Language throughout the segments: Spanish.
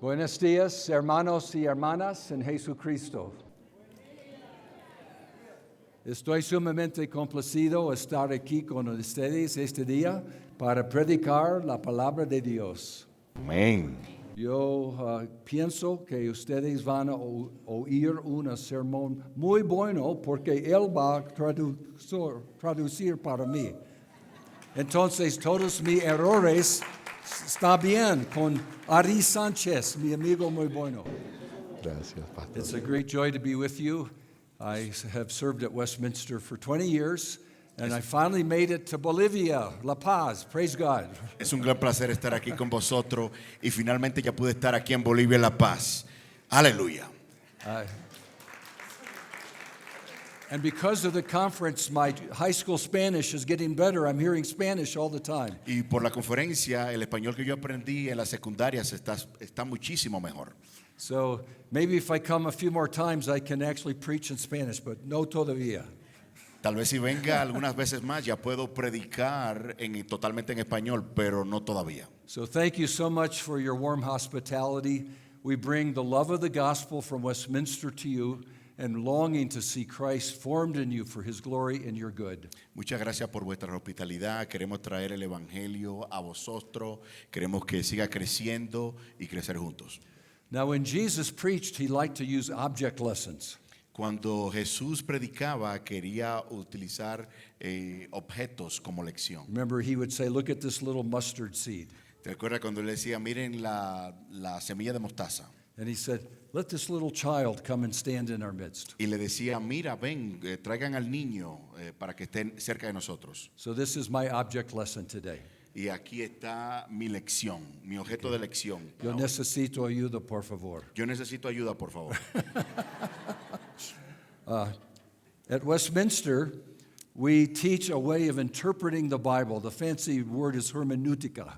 Buenos días, hermanos y hermanas en Jesucristo. Estoy sumamente complacido de estar aquí con ustedes este día para predicar la palabra de Dios. Amén. Yo pienso que ustedes van a oír un sermón muy bueno porque Él va a traducir para mí. Entonces todos mis errores están bien con Ari Sánchez, mi amigo muy bueno. Gracias, pastor. It's a great joy to be with you. I have served at Westminster for 20 years, and I finally made it to Bolivia, La Paz. Praise God. Es un gran placer estar aquí con vosotros y finalmente ya pude estar aquí en Bolivia, La Paz. Aleluya. And because of the conference, my high school Spanish is getting better. I'm hearing Spanish all the time. Y por la conferencia, el español que yo aprendí en las secundarias está muchísimo mejor. So maybe if I come a few more times, I can actually preach in Spanish, but no todavía. Tal vez si venga algunas veces más ya puedo predicar totalmente en español, pero no todavía. So thank you so much for your warm hospitality. We bring the love of the gospel from Westminster to you and longing to see Christ formed in you for his glory and your good. Muchas gracias por vuestra hospitalidad. Queremos traer el evangelio a vosotros. Queremos que siga creciendo y crecer juntos. Now, when Jesus preached, he liked to use object lessons. Cuando Jesús predicaba, quería utilizar objetos como lección. Remember, he would say, look at this little mustard seed. ¿Te acuerdas cuando él decía, miren la semilla de mostaza? And he said, let this little child come and stand in our midst. Y le decía, mira, ven, traigan al niño para que estén cerca de nosotros. So this is my object lesson today. Y aquí está mi lección, mi objeto de lección. Yo necesito ayuda, por favor. Yo necesito ayuda, por favor. At Westminster, we teach a way of interpreting the Bible. The fancy word is hermeneutica.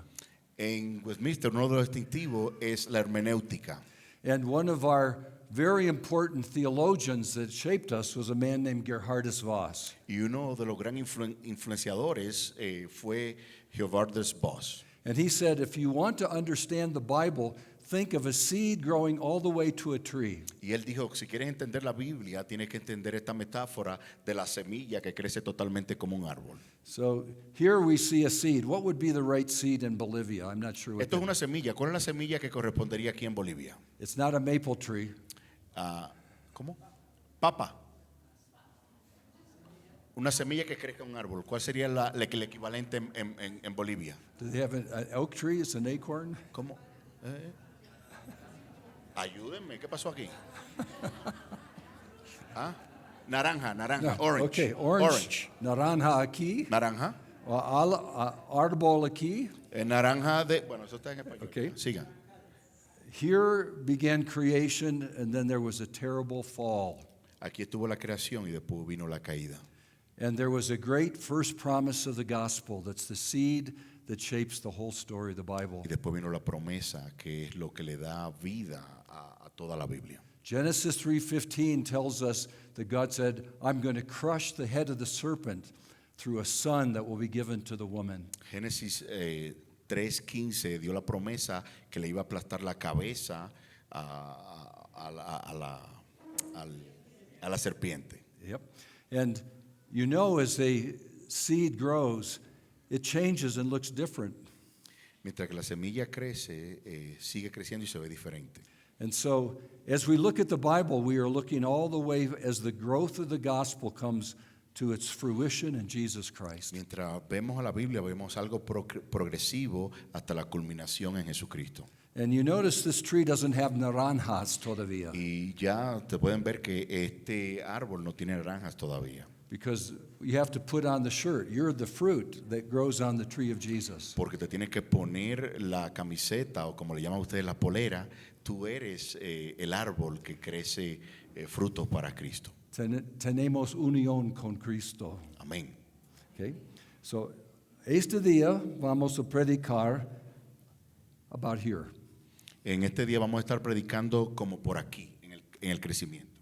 En Westminster, uno de los distintivos es la hermenéutica. And one of our very important theologians that shaped us was a man named Gerhardus Voss. Y uno de los gran influenciadores fue Geerhardus Voss. And he said, if you want to understand the Bible, think of a seed growing all the way to a tree. Y él dijo, si quieres entender la Biblia, tienes que entender esta metáfora de la semilla que crece totalmente como un árbol. So here we see a seed. What would be the right seed in Bolivia? I'm not sure what Esto es that una semilla. ¿Cuál es la semilla que correspondería aquí en Bolivia? It's not a maple tree. ¿Cómo? Papa. Una semilla que crezca en un árbol. ¿Cuál sería el equivalente en Bolivia? Do they have an oak tree? It's an acorn? ¿Cómo? Ayúdenme, ¿qué pasó aquí? Naranja, No. orange. Okay, orange. Naranja aquí. Naranja. Árbol aquí. Naranja de... Bueno, eso está en español. Okay. Sigan. Here began creation, and then there was a terrible fall. Aquí estuvo la creación y después vino la caída. And there was a great first promise of the gospel. That's the seed that shapes the whole story of the Bible. Y después vino la promesa, que es lo que le da vida a toda la Biblia. Genesis 3:15 tells us that God said, I'm going to crush the head of the serpent through a son that will be given to the woman. Génesis 3:15 dio la promesa que le iba a aplastar la cabeza a la serpiente. Yep. And you know, as a seed grows, it changes and looks different. Mientras que la semilla crece, sigue creciendo y se ve diferente. And so, as we look at the Bible, we are looking all the way as the growth of the gospel comes to its fruition in Jesus Christ. Mientras vemos a la Biblia, vemos algo progresivo hasta la culminación en Jesucristo. And you notice this tree doesn't have naranjas todavía, Y ya te pueden ver que este árbol no tiene naranjas todavía. because you have to put on the shirt. You're the fruit that grows on the tree of Jesus. Porque te tienes que poner la camiseta, o como le llaman ustedes la polera. Tú eres el árbol que crece frutos para Cristo. Tenemos unión con Cristo. Amén. Okay? So, este día vamos a predicar about here. En este día vamos a estar predicando como por aquí, en el crecimiento.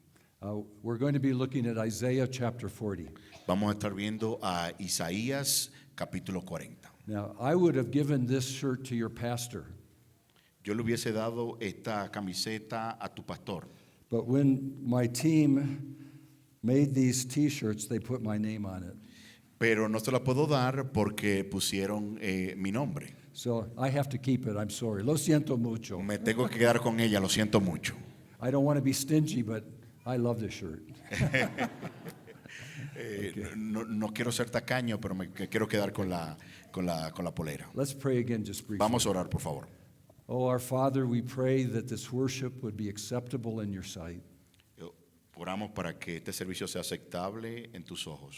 We're going to be looking at Isaiah chapter 40. Vamos a estar viendo a Isaías capítulo 40. Now, I would have given this shirt to your pastor. yo le hubiese dado esta camiseta a tu pastor. But when my team made these T-shirts, they put my name on it. Pero no se la puedo dar porque pusieron mi nombre. So I have to keep it. I'm sorry. Lo siento mucho. Me tengo que quedar con ella, lo siento mucho. I don't want to be stingy, but I love this shirt. No quiero ser tacaño, pero me quiero quedar con la polera. Let's pray again just briefly. Vamos a orar, por favor. Oh, our Father, we pray that this worship would be acceptable in your sight. Oramos para que este servicio sea aceptable en tus ojos.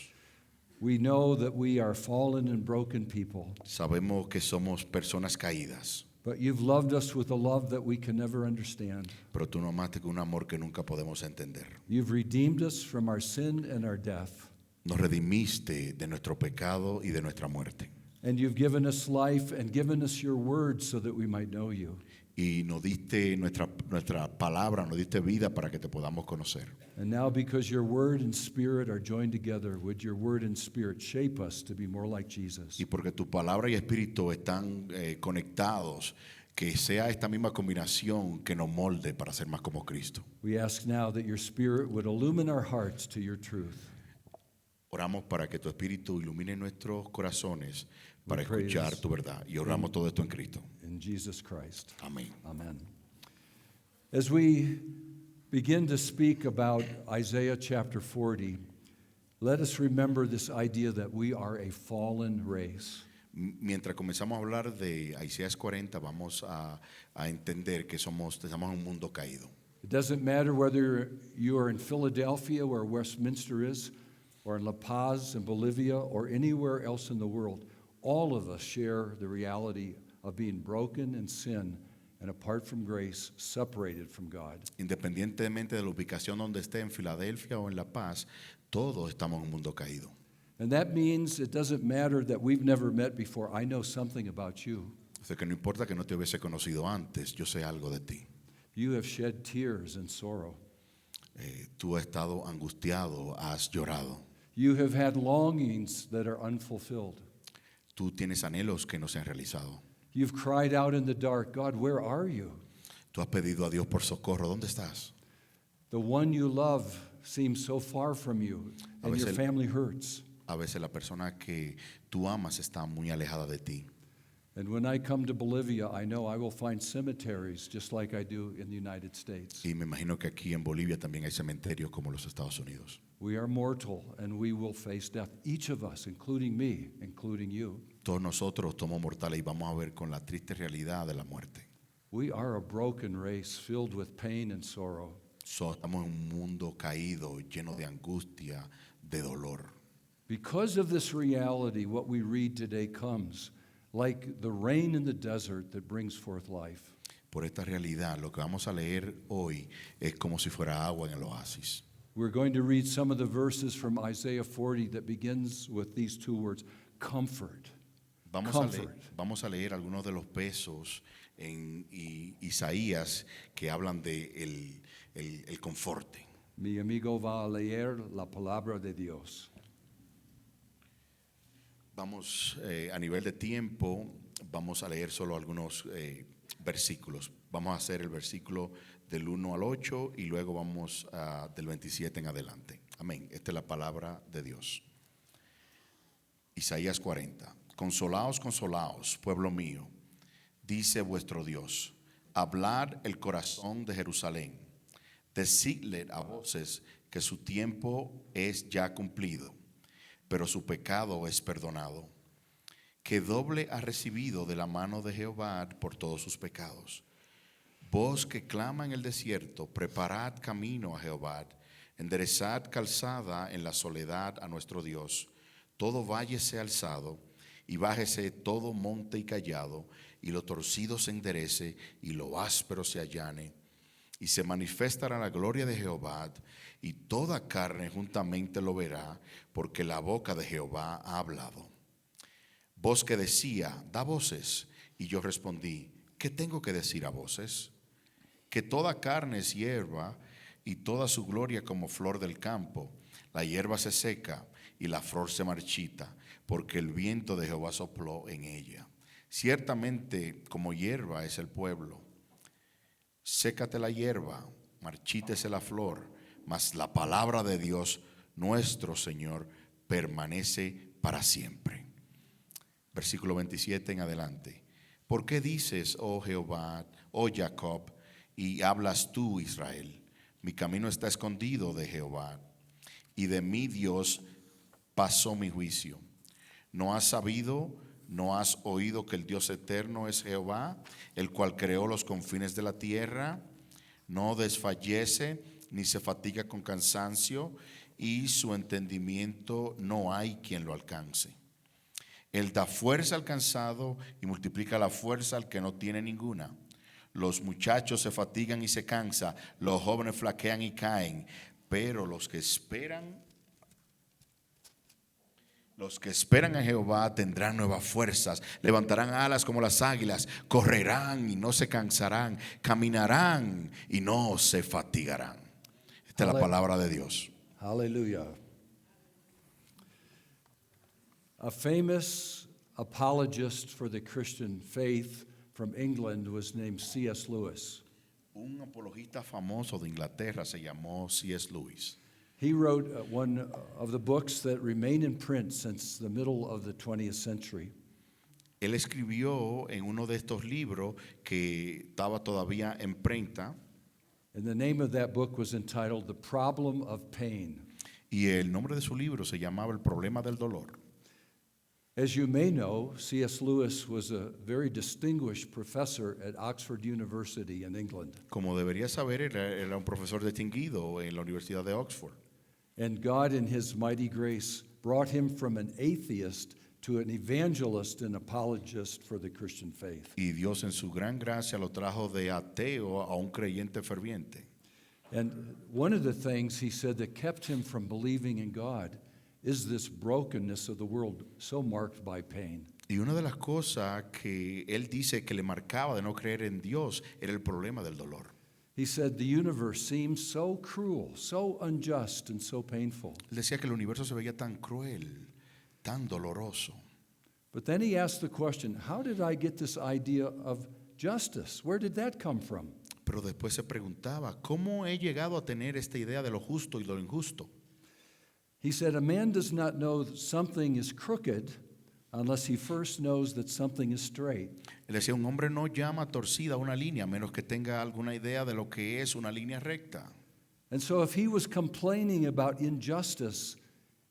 We know that we are fallen and broken people, Sabemos que somos personas caídas, but you've loved us with a love that we can never understand. pero tú nos amaste con un amor que nunca podemos entender. You've redeemed us from our sin and our death, Nos redimiste de nuestro pecado y de nuestra muerte. and you've given us life and given us your word so that we might know you. Y nos diste nuestra palabra, nos diste vida para que te podamos conocer. And now, because your word and spirit are joined together, would your word and spirit shape us to be more like Jesus? Y porque tu palabra y espíritu están conectados, que sea esta misma combinación que nos molde para ser más como Cristo. We ask now that your spirit would illumine our hearts to your truth. Oramos para que tu espíritu ilumine nuestros corazones para We pray escuchar this tu verdad. Y oramos todo esto en Cristo. In Jesus Christ. Amén. Amen. As we begin to speak about Isaiah chapter 40, let us remember this idea that we are a fallen race. Mientras comenzamos a hablar de Isaías 40, vamos a entender que estamos en un mundo caído. It doesn't matter whether you are in Philadelphia, where Westminster is, or in La Paz in Bolivia, or anywhere else in the world. All of us share the reality of being broken in sin and apart from grace, separated from God. Independientemente de la ubicación donde esté, en Filadelfia o en La Paz, todos estamos en un mundo caído. And that means it doesn't matter that we've never met before. I know something about you. O sea que no importa que no te hubiese conocido antes, yo sé algo de ti. You have shed tears and sorrow. Tú has estado angustiado, has llorado. You have had longings that are unfulfilled. Tú tienes anhelos que no se han realizado. You've cried out in the dark, God, where are you? Tú has pedido a Dios por socorro. ¿Dónde estás? The one you love seems so far from you, A and your veces- family hurts. A veces la persona que tú amas está muy alejada de ti. And when I come to Bolivia, I know I will find cemeteries just like I do in the United States. Y me imagino que aquí en Bolivia también hay cementerios como los Estados Unidos. We are mortal and we will face death. Each of us, including me, including you. Todos nosotros somos mortales y vamos a ver con la triste realidad de la muerte. We are a broken race filled with pain and sorrow. Estamos en un mundo caído, lleno de angustia, de dolor. Because of this reality, what we read today comes like the rain in the desert that brings forth life. Por esta realidad, lo que vamos a leer hoy es como si fuera agua en el oasis. We're going to read some of the verses from Isaiah 40 that begins with these two words, comfort. Comfort. Vamos a leer algunos de los versos en Isaías que hablan de el conforte. Mi amigo va a leer la palabra de Dios. Vamos a nivel de tiempo, vamos a leer solo algunos versículos. Vamos a hacer el versículo del 1 al 8 y luego vamos del 27 en adelante. Amén. Esta es la palabra de Dios. Isaías 40. Consolaos, consolaos, pueblo mío, dice vuestro Dios. Hablad el corazón de Jerusalén. Decidle a voces que su tiempo es ya cumplido, pero su pecado es perdonado. Que doble ha recibido de la mano de Jehová por todos sus pecados. Voz que clama en el desierto, preparad camino a Jehová, enderezad calzada en la soledad a nuestro Dios. Todo valle sea alzado, y bájese todo monte y callado, y lo torcido se enderece, y lo áspero se allane. Y se manifestará la gloria de Jehová, y toda carne juntamente lo verá, porque la boca de Jehová ha hablado. Voz que decía, da voces, y yo respondí, ¿qué tengo que decir a voces? Que toda carne es hierba, y toda su gloria como flor del campo. La hierba se seca, y la flor se marchita, porque el viento de Jehová sopló en ella. Ciertamente como hierba es el pueblo, sécate la hierba, marchítese la flor, mas la palabra de Dios nuestro Señor permanece para siempre. Versículo 27 en adelante. ¿Por qué dices, oh Jehová, oh Jacob, y hablas tú, Israel? Mi camino está escondido de Jehová, y de mi Dios pasó mi juicio. ¿No has sabido, no has oído que el Dios eterno es Jehová, el cual creó los confines de la tierra? No desfallece ni se fatiga con cansancio, y su entendimiento no hay quien lo alcance. Él da fuerza al cansado y multiplica la fuerza al que no tiene ninguna. Los muchachos se fatigan y se cansan, los jóvenes flaquean y caen, pero los que esperan en Jehová tendrán nuevas fuerzas, levantarán alas como las águilas, correrán y no se cansarán, caminarán y no se fatigarán. Esta es la palabra de Dios. Hallelujah. A famous apologist for the Christian faith from England was named C.S. Lewis. Un apologista famoso de Inglaterra se llamó C.S. Lewis. He wrote one of the books that remain in print since the middle of the 20th century. Él escribió en uno de estos libros que estaba todavía en prenta, And the name of that book was entitled The Problem of Pain. y el nombre de su libro se llamaba El problema del dolor. As you may know, C.S. Lewis was a very distinguished professor at Oxford University in England. Como debería saber, era un profesor distinguido en la Universidad de Oxford. And God, in His mighty grace, brought him from an atheist to an evangelist and apologist for the Christian faith. Y Dios en su gran gracia lo trajo de ateo a un creyente ferviente. And one of the things he said that kept him from believing in God is this brokenness of the world so marked by pain. Y una de las cosas que él dice que le marcaba de no creer en Dios era el problema del dolor. He said the universe seems so cruel, so unjust, and so painful. Él decía que el universo se veía tan cruel, tan doloroso. But then he asked the question, how did I get this idea of justice? Where did that come from? Pero después se preguntaba, ¿cómo he llegado a tener esta idea de lo justo y lo injusto? He said, a man does not know that something is crooked unless he first knows that something is straight. Él decía, un hombre no llama torcida una línea a menos que tenga alguna idea de lo que es una línea recta. And so if he was complaining about injustice,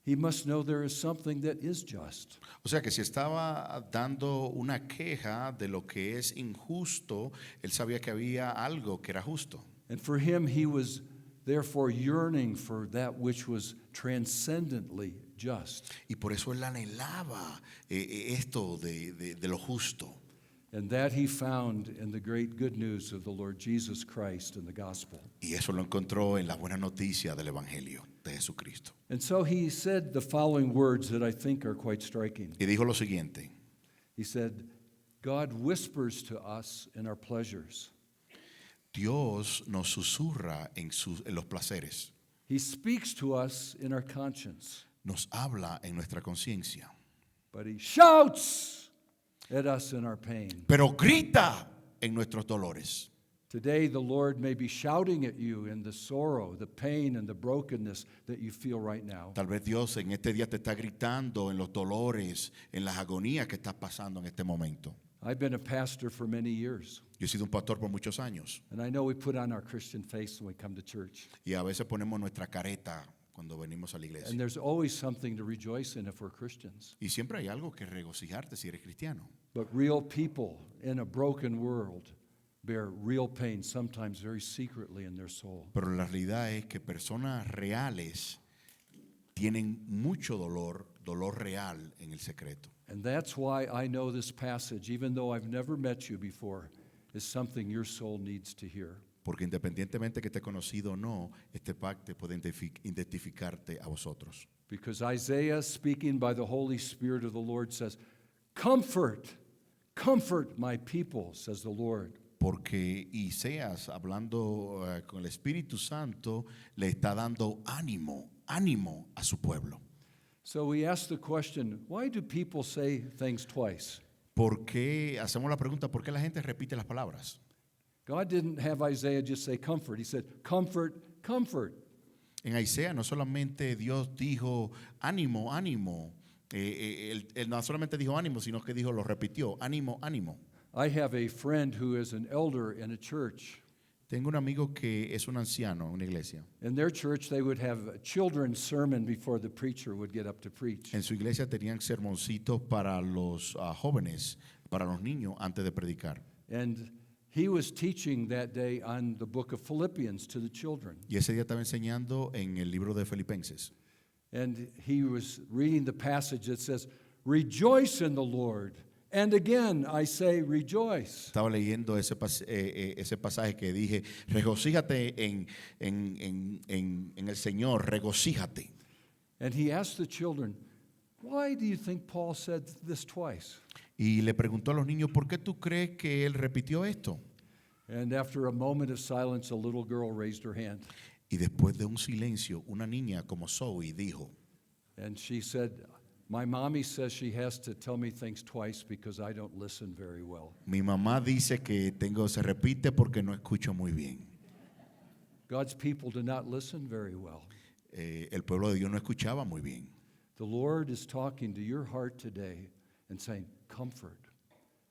he must know there is something that is just. O sea que si estaba dando una queja de lo que es injusto, él sabía que había algo que era justo. And for him, he was therefore yearning for that which was transcendently just. Y por eso él anhelaba esto de lo justo. And that he found in the great good news of the Lord Jesus Christ and the gospel. Y eso lo encontró en la buena noticia del Evangelio de Jesucristo. And so he said the following words that I think are quite striking. Y dijo lo siguiente, He said, God whispers to us in our pleasures. Dios nos susurra en los placeres, He speaks to us in our conscience. nos habla en nuestra conciencia, But he shouts at us in our pain. pero grita en nuestros dolores. Today, the Lord may be shouting at you in the sorrow, the pain, and the brokenness that you feel right now. Tal vez Dios en este día te está gritando en los dolores, en las agonías que estás pasando en este momento. I've been a pastor for many years, Yo he sido un pastor por muchos años and I know we put on our Christian face when we come to church. y a veces ponemos nuestra careta cuando venimos a la And iglesia. there's always something to rejoice in if we're Christians. Y siempre hay algo que regocijarte si eres cristiano. But real people in a broken world bear real pain, sometimes very secretly in their soul. Pero la realidad es que personas reales tienen mucho dolor, dolor real en el secreto. And that's why I know this passage, even though I've never met you before, is something your soul needs to hear. Porque independientemente que esté conocido o no, este pacto puede identificarte a vosotros. Because Isaiah, speaking by the Holy Spirit of the Lord, says, comfort, comfort my people, says the Lord. Porque Isaías, hablando con el Espíritu Santo, le está dando ánimo, ánimo a su pueblo. So we ask the question, why do people say things twice? ¿Por qué? Hacemos la pregunta, ¿por qué la gente repite las palabras? God didn't have Isaiah just say comfort. He said, comfort, comfort. En Isaías no solamente Dios dijo ánimo, ánimo. Él no solamente dijo ánimo, sino que dijo, lo repitió, ánimo, ánimo. I have a friend who is an elder in a church. Tengo un amigo que es un anciano en una iglesia. In their church, they would have a children's sermon before the preacher would get up to preach. En su iglesia tenían sermoncitos para los jóvenes, para los niños, antes de predicar. And he was teaching that day on the book of Philippians to the children. Y ese día estaba enseñando en el libro de Filipenses. And he was reading the passage that says, rejoice in the Lord. And again, I say rejoice. Estaba leyendo ese pasaje que dije, regocíjate en el Señor, regocíjate. And he asked the children, why do you think Paul said this twice? Y le preguntó a los niños, ¿por qué tú crees que él repitió esto? And after a moment of silence, a little girl raised her hand. Y después de un silencio, una niña como Zoe dijo, And she said, my mommy says she has to tell me things twice because I don't listen very well. mi mamá dice que se repite porque no escucho muy bien. God's people do not listen very well. El pueblo de Dios no escuchaba muy bien. The Lord is talking to your heart today and saying, comfort,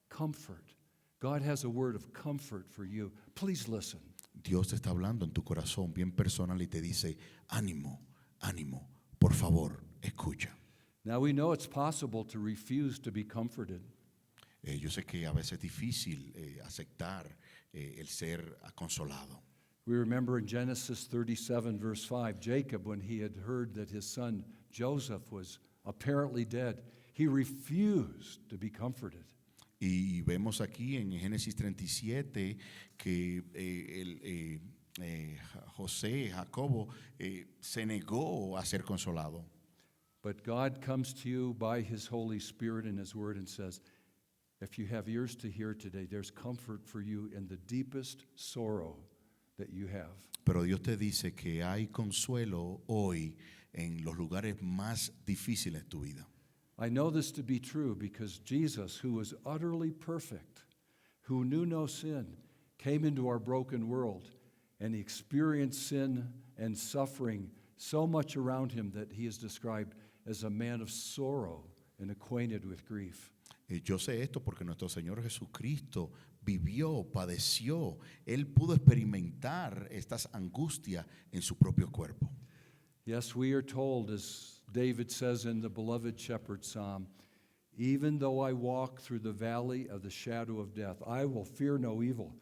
comfort. God has a word of comfort for you. Please listen. Dios te está hablando en tu corazón bien personal y te dice, ánimo, ánimo, por favor, escucha. Now we know it's possible to refuse to be comforted. Yo sé que a veces es difícil aceptar el ser consolado. We remember in Genesis 37, verse 5, Jacob, when he had heard that his son Joseph was apparently dead, he refused to be comforted. Y vemos aquí en Génesis 37 que José, Jacobo, se negó a ser consolado. But God comes to you by his Holy Spirit and his word and says, if you have ears to hear today, there's comfort for you in the deepest sorrow that you have. Pero Dios te dice que hay consuelo hoy en los lugares más difíciles de tu vida. I know this to be true because Jesus, who was utterly perfect, who knew no sin, came into our broken world and he experienced sin and suffering so much around him that he is described as a man of sorrow and acquainted with grief. Yo sé esto porque nuestro Señor Jesucristo vivió, padeció, Él pudo experimentar estas angustias en su propio cuerpo. Yes, we are told, as David says in the beloved shepherd psalm, even though I walk through the valley of the shadow of death, I will fear no evil.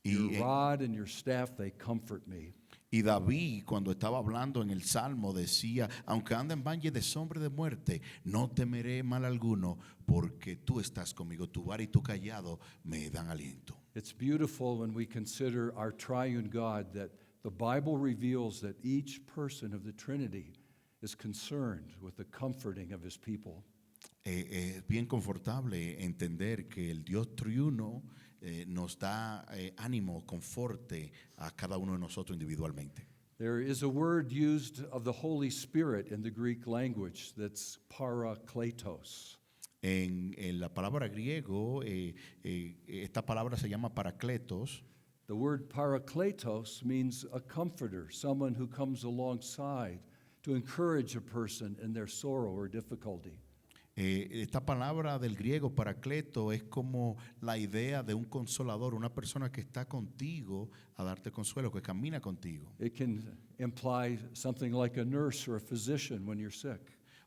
Your rod and your staff, they comfort me. Y David, cuando estaba hablando en el Salmo, decía, aunque ande en valle de sombra de muerte, no temeré mal alguno, porque tú estás conmigo, tu vara y tu callado me dan aliento. It's beautiful when we consider our triune God that the Bible reveals that each person of the Trinity is concerned with the comforting of his people. Es bien confortable entender que el Dios triuno nos da ánimo, conforte a cada uno de nosotros individualmente. There is a word used of the Holy Spirit in the Greek language that's parakletos. En la palabra griego, esta palabra se llama paracletos. The word parakletos means a comforter, someone who comes alongside to encourage a person in their sorrow or difficulty. Esta palabra del griego paracleto es como la idea de un consolador, una persona que está contigo a darte consuelo, que camina contigo. It can imply something like a nurse or a physician when you're sick.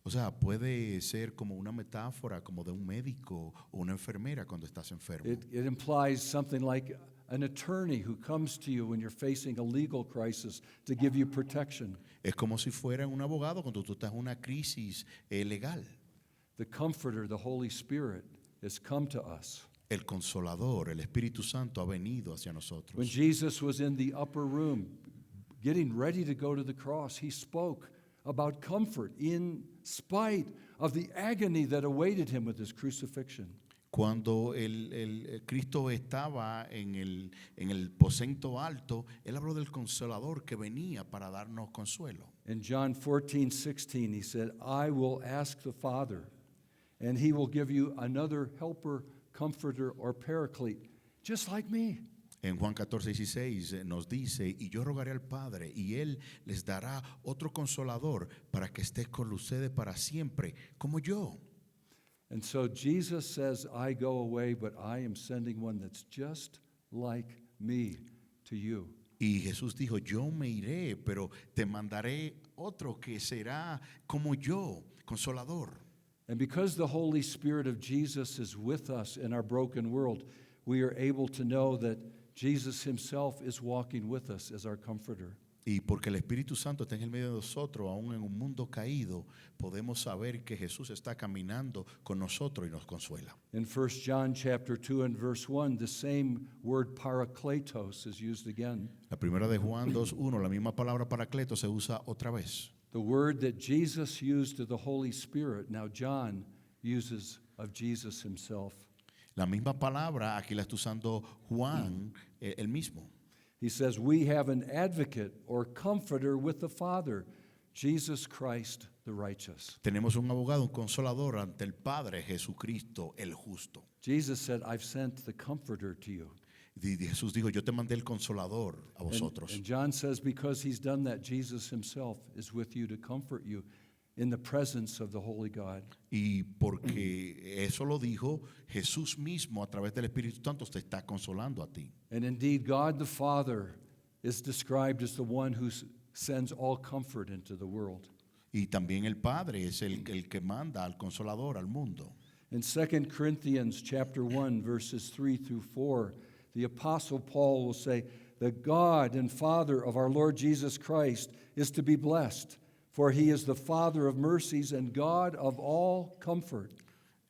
O sea, puede ser como una metáfora, como de un médico o una enfermera cuando estás enfermo. It implies something like an attorney who comes to you when you're facing a legal crisis to give you protection. Es como si fuera un abogado cuando tú estás en una crisis legal. The Comforter, the Holy Spirit, has come to us. El Consolador, el Espíritu Santo ha venido hacia nosotros. When Jesus was in the upper room, getting ready to go to the cross, he spoke about comfort in spite of the agony that awaited him with his crucifixion. Cuando el Cristo estaba en el aposento alto, él habló del Consolador que venía para darnos consuelo. In John 14:16, he said, I will ask the Father, and he will give you another helper, comforter, or paraclete, just like me. En Juan 14:16 nos dice, y yo rogaré al Padre, y Él les dará otro consolador para que esté con ustedes para siempre, como yo. And so Jesus says, I go away, but I am sending one that's just like me to you. Y Jesús dijo, yo me iré, pero te mandaré otro que será como yo, consolador. And because the Holy Spirit of Jesus is with us in our broken world, we are able to know that Jesus himself is walking with us as our comforter. Y porque el Espíritu Santo está en el medio de nosotros, aún en un mundo caído, podemos saber que Jesús está caminando con nosotros y nos consuela. In 1 John chapter 2 and verse 1, the same word parakletos is used again. La primera de Juan 2:1, la misma palabra paracleto se usa otra vez. The word that Jesus used to the Holy Spirit, now John uses of Jesus himself. La misma palabra aquí la está usando Juan, el mismo. He says, we have an advocate or comforter with the Father, Jesus Christ the righteous. Tenemos un abogado, un consolador ante el Padre, Jesucristo, el justo. Jesus said, I've sent the comforter to you. Y Jesús dijo, yo te mandé el consolador a vosotros. And John says, because he's done that, Jesus himself is with you to comfort you in the presence of the Holy God. Y porque eso lo dijo Jesús mismo a través del Espíritu Santo, te está consolando a ti. And indeed, God the Father is described as the one who sends all comfort into the world. Y también el Padre es el que manda al consolador al mundo. In 2 Corinthians chapter 1, verses 3 through 4, the Apostle Paul will say, the God and Father of our Lord Jesus Christ is to be blessed, for he is the Father of mercies and God of all comfort.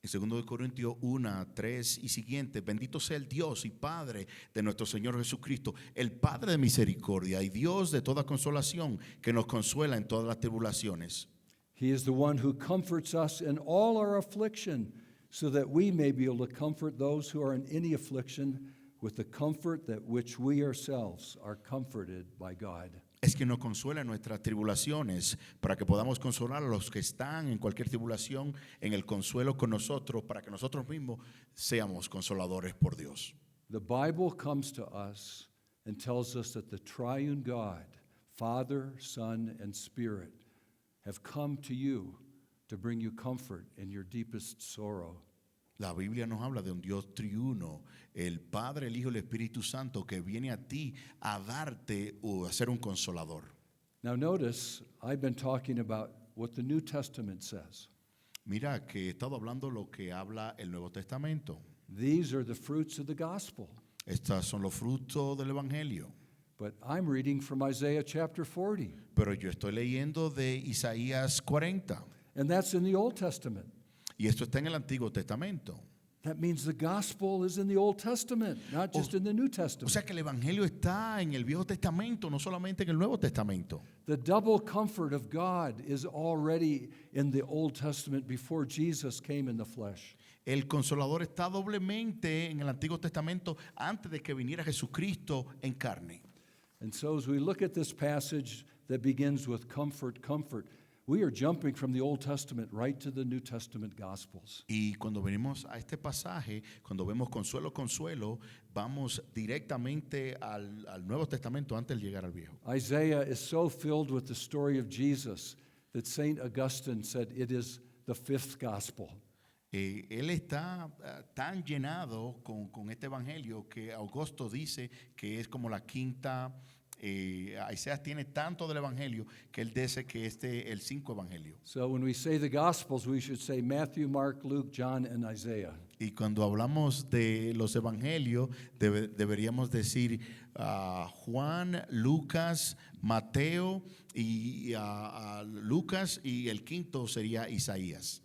En 2 Corintios 1, 3 y siguiente, bendito sea el Dios y Padre de nuestro Señor Jesucristo, el Padre de misericordia y Dios de toda consolación, que nos consuela en todas las tribulaciones. He is the one who comforts us in all our affliction, so that we may be able to comfort those who are in any affliction with the comfort that which we ourselves are comforted by God. Es que nos consuela en nuestras tribulaciones, para que podamos consolar a los que están en cualquier tribulación, en el consuelo con nosotros, para que nosotros mismos seamos consoladores por Dios. The Bible comes to us and tells us that the triune God, Father, Son, and Spirit, have come to you to bring you comfort in your deepest sorrow. La Biblia nos habla de un Dios triuno, el Padre, el Hijo y el Espíritu Santo, que viene a ti a darte o a ser un consolador. Now notice, I've been talking about what the New Testament says. Mira que he estado hablando lo que habla el Nuevo Testamento. These are the fruits of the gospel. Estos son los frutos del Evangelio. But I'm reading from Isaiah chapter 40, Pero yo estoy leyendo de Isaías 40. and that's in the Old Testament. Y esto está en el Antiguo Testamento. That means the gospel is in the Old Testament, not just in the New O Testament. sea que el Evangelio está en el Viejo Testamento, no solamente en el Nuevo Testamento. The double comfort of God is already in the Old Testament before Jesus came in the flesh. El Consolador está doblemente en el Antiguo Testamento antes de que viniera Jesucristo en carne. And so as we look at this passage that begins with comfort, comfort, we are jumping from the Old Testament right to the New Testament Gospels. Y cuando venimos a este pasaje, cuando vemos consuelo, consuelo, vamos directamente al Nuevo Testamento antes de llegar al Viejo. Isaiah is so filled with the story of Jesus that St. Augustine said it is the fifth gospel. Él está tan llenado con este evangelio que Augusto dice que es como la quinta. Isaías tiene tanto del evangelio que él dice que el 5 evangelio. So when we say the gospels, we should say Matthew, Mark, Luke, John, and Isaiah. Y cuando hablamos de los evangelios, deberíamos decir Juan, Lucas, Mateo y Lucas, y el quinto sería Isaías.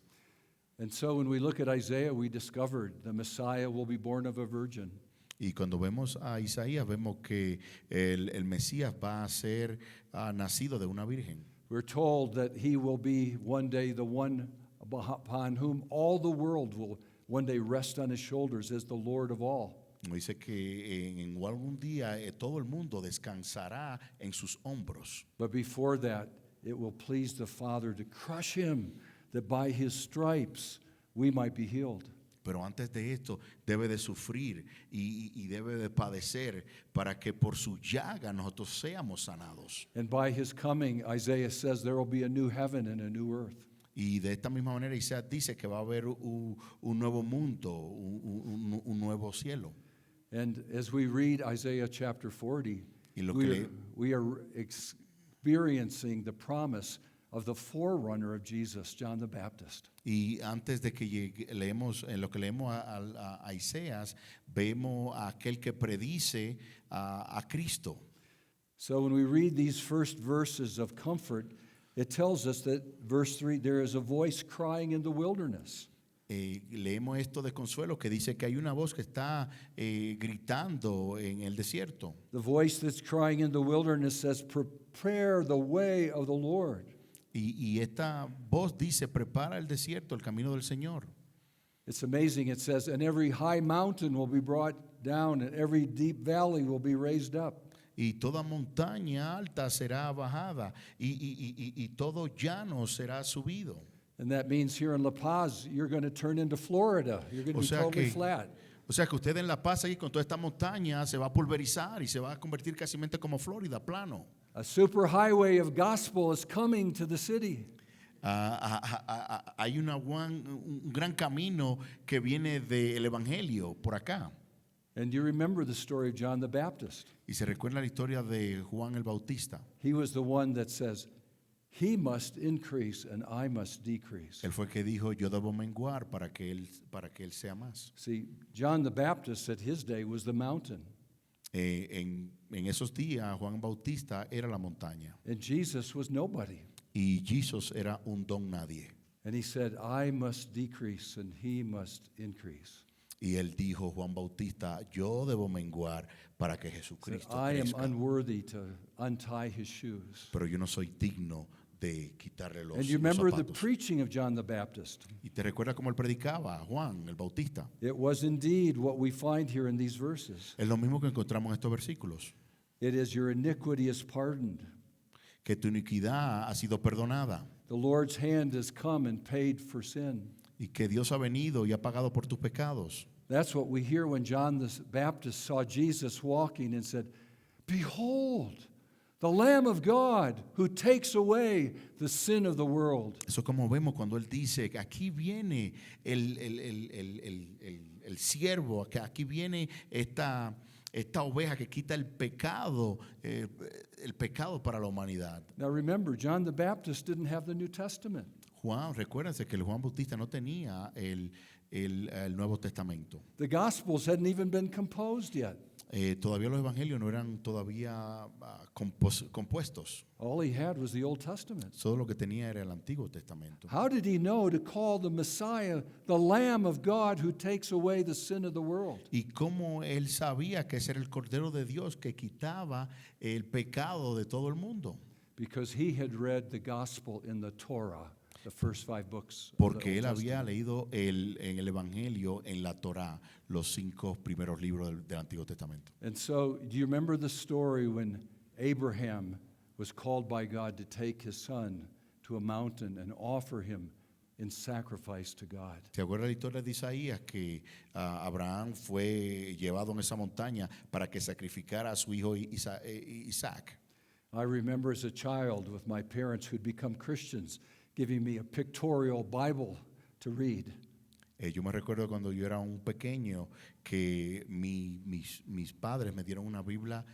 And so when we look at Isaiah, we discovered the Messiah will be born of a virgin. Y cuando vemos a Isaías, vemos que el Mesías va a ser nacido de una virgen. We're told that he will be one day the one upon whom all the world will one day rest on his shoulders as the Lord of all. Dice que en algún día todo el mundo descansará en sus hombros. But before that, it will please the Father to crush him, that by his stripes we might be healed. Pero antes de esto debe de sufrir y debe de padecer para que por su llaga nosotros seamos sanados. And by his coming, Isaiah says there will be a new heaven and a new earth. Y de esta misma manera Isaías dice que va a haber un nuevo mundo, un nuevo cielo. And as we read Isaiah chapter 40, Y lo que we are experiencing the promise of the forerunner of Jesus, John the Baptist. Y antes de que leemos, en lo que leemos a Isaías, vemos a aquel que predice a Cristo. So when we read these first verses of comfort, it tells us that, verse 3, there is a voice crying in the wilderness. Leemos esto de consuelo que dice que hay una voz que está gritando en el desierto. The voice that's crying in the wilderness says, prepare the way of the Lord. Y esta voz dice, prepara el desierto, el camino del Señor. It's amazing. It says, and every high mountain will be brought down, and every deep valley will be raised up. Y toda montaña alta será bajada, y todo llano será subido. And that means here in La Paz, you're going to turn into Florida. You're going to O be sea totally que- flat. O sea que usted en La Paz ahí con toda esta montaña se va a pulverizar y se va a convertir casi como Florida, plano. A super highway of gospel is coming to the city. Hay un gran camino que viene del Evangelio por acá. And you remember the story of John the Baptist. Y se recuerda la historia de Juan el Bautista. He was the one that says, he must increase and I must decrease. Él fue el que dijo, yo debo menguar para que él sea más. See, John the Baptist at his day was the mountain, En esos días Juan Bautista era la montaña and Jesus was nobody. y Jesús era un don nadie. And he said, I must decrease and he must increase. Y él dijo, Juan Bautista, yo debo menguar para que He said, Jesucristo I am crezca. unworthy to untie his shoes. Pero yo no soy digno de quitarle los And you remember the zapatos. preaching of John the Baptist. Y te recuerdas cómo él predicaba, Juan el Bautista. It was indeed what we find here in these verses. Es lo mismo que encontramos en estos versículos. It is your iniquity is pardoned. Que tu iniquidad ha sido perdonada The Lord's hand has come and paid for sin. y que Dios ha venido y ha pagado por tus pecados. That's what we hear when John the Baptist saw Jesus walking and said, behold, the Lamb of God who takes away the sin of the world. Eso es como vemos cuando él dice que aquí viene el siervo, que aquí viene esta oveja que quita el pecado para la humanidad. Now remember, John the Baptist didn't have the New Testament. Juan, recuérdense que el Juan Bautista no tenía el Nuevo Testamento. The Gospels hadn't even been composed yet. Todavía los evangelios no eran todavía compuestos. All he had was the Old Testament. Todo lo que tenía era el Antiguo Testamento. How did he know to call the Messiah the Lamb of God who takes away the sin of the world? Y cómo él sabía que ese era el Cordero de Dios que quitaba el pecado de todo el mundo. Because he had read the gospel in the Torah, the first 5 books. Of Porque the él Old había Testament. leído en el Evangelio, en la Torá, los 5 primeros libros del Antiguo Testamento. And so, do you remember the story when Abraham was called by God to take his son to a mountain and offer him in sacrifice to God? ¿Te acuerdas la historia de Isaías que Abraham fue llevado en esa montaña para que sacrificara a su hijo Isaac? I remember as a child with my parents who'd become Christians giving me a pictorial Bible to read. Yo me recuerdo cuando yo era un pequeño que mis padres me dieron una Biblia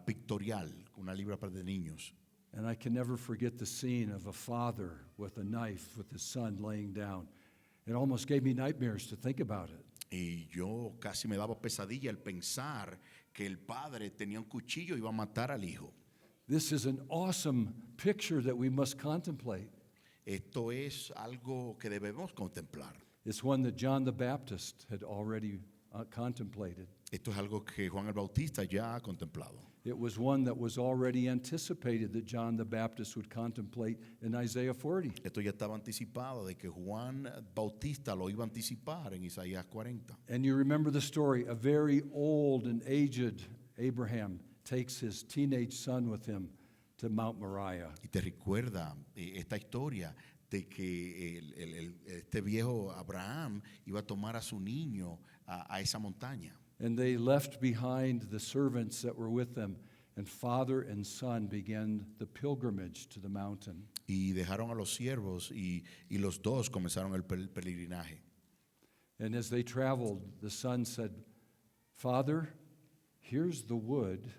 pictorial, una Biblia para de niños. And I can never forget the scene of a father with a knife with his son laying down. It almost gave me nightmares to think about it. Y yo casi me daba pesadilla al pensar que el padre tenía un cuchillo y iba a matar al hijo. This is an awesome picture that we must contemplate. Esto es algo que debemos contemplar. It's one that John the Baptist had already contemplated. Esto es algo que Juan el Bautista ya ha contemplado. It was one that was already anticipated that John the Baptist would contemplate in Isaiah 40. Esto ya estaba anticipado de que Juan Bautista lo iba a anticipar en Isaías 40. And you remember the story, a very old and aged Abraham takes his teenage son with him to Mount Moriah. Y te recuerda esta historia de que este viejo Abraham iba a tomar a su niño a esa montaña. And they left behind the servants that were with them, and father and son began the pilgrimage to the mountain. Y dejaron a los siervos y los dos comenzaron el peregrinaje. And as they traveled, the son said, "Father, here's the wood,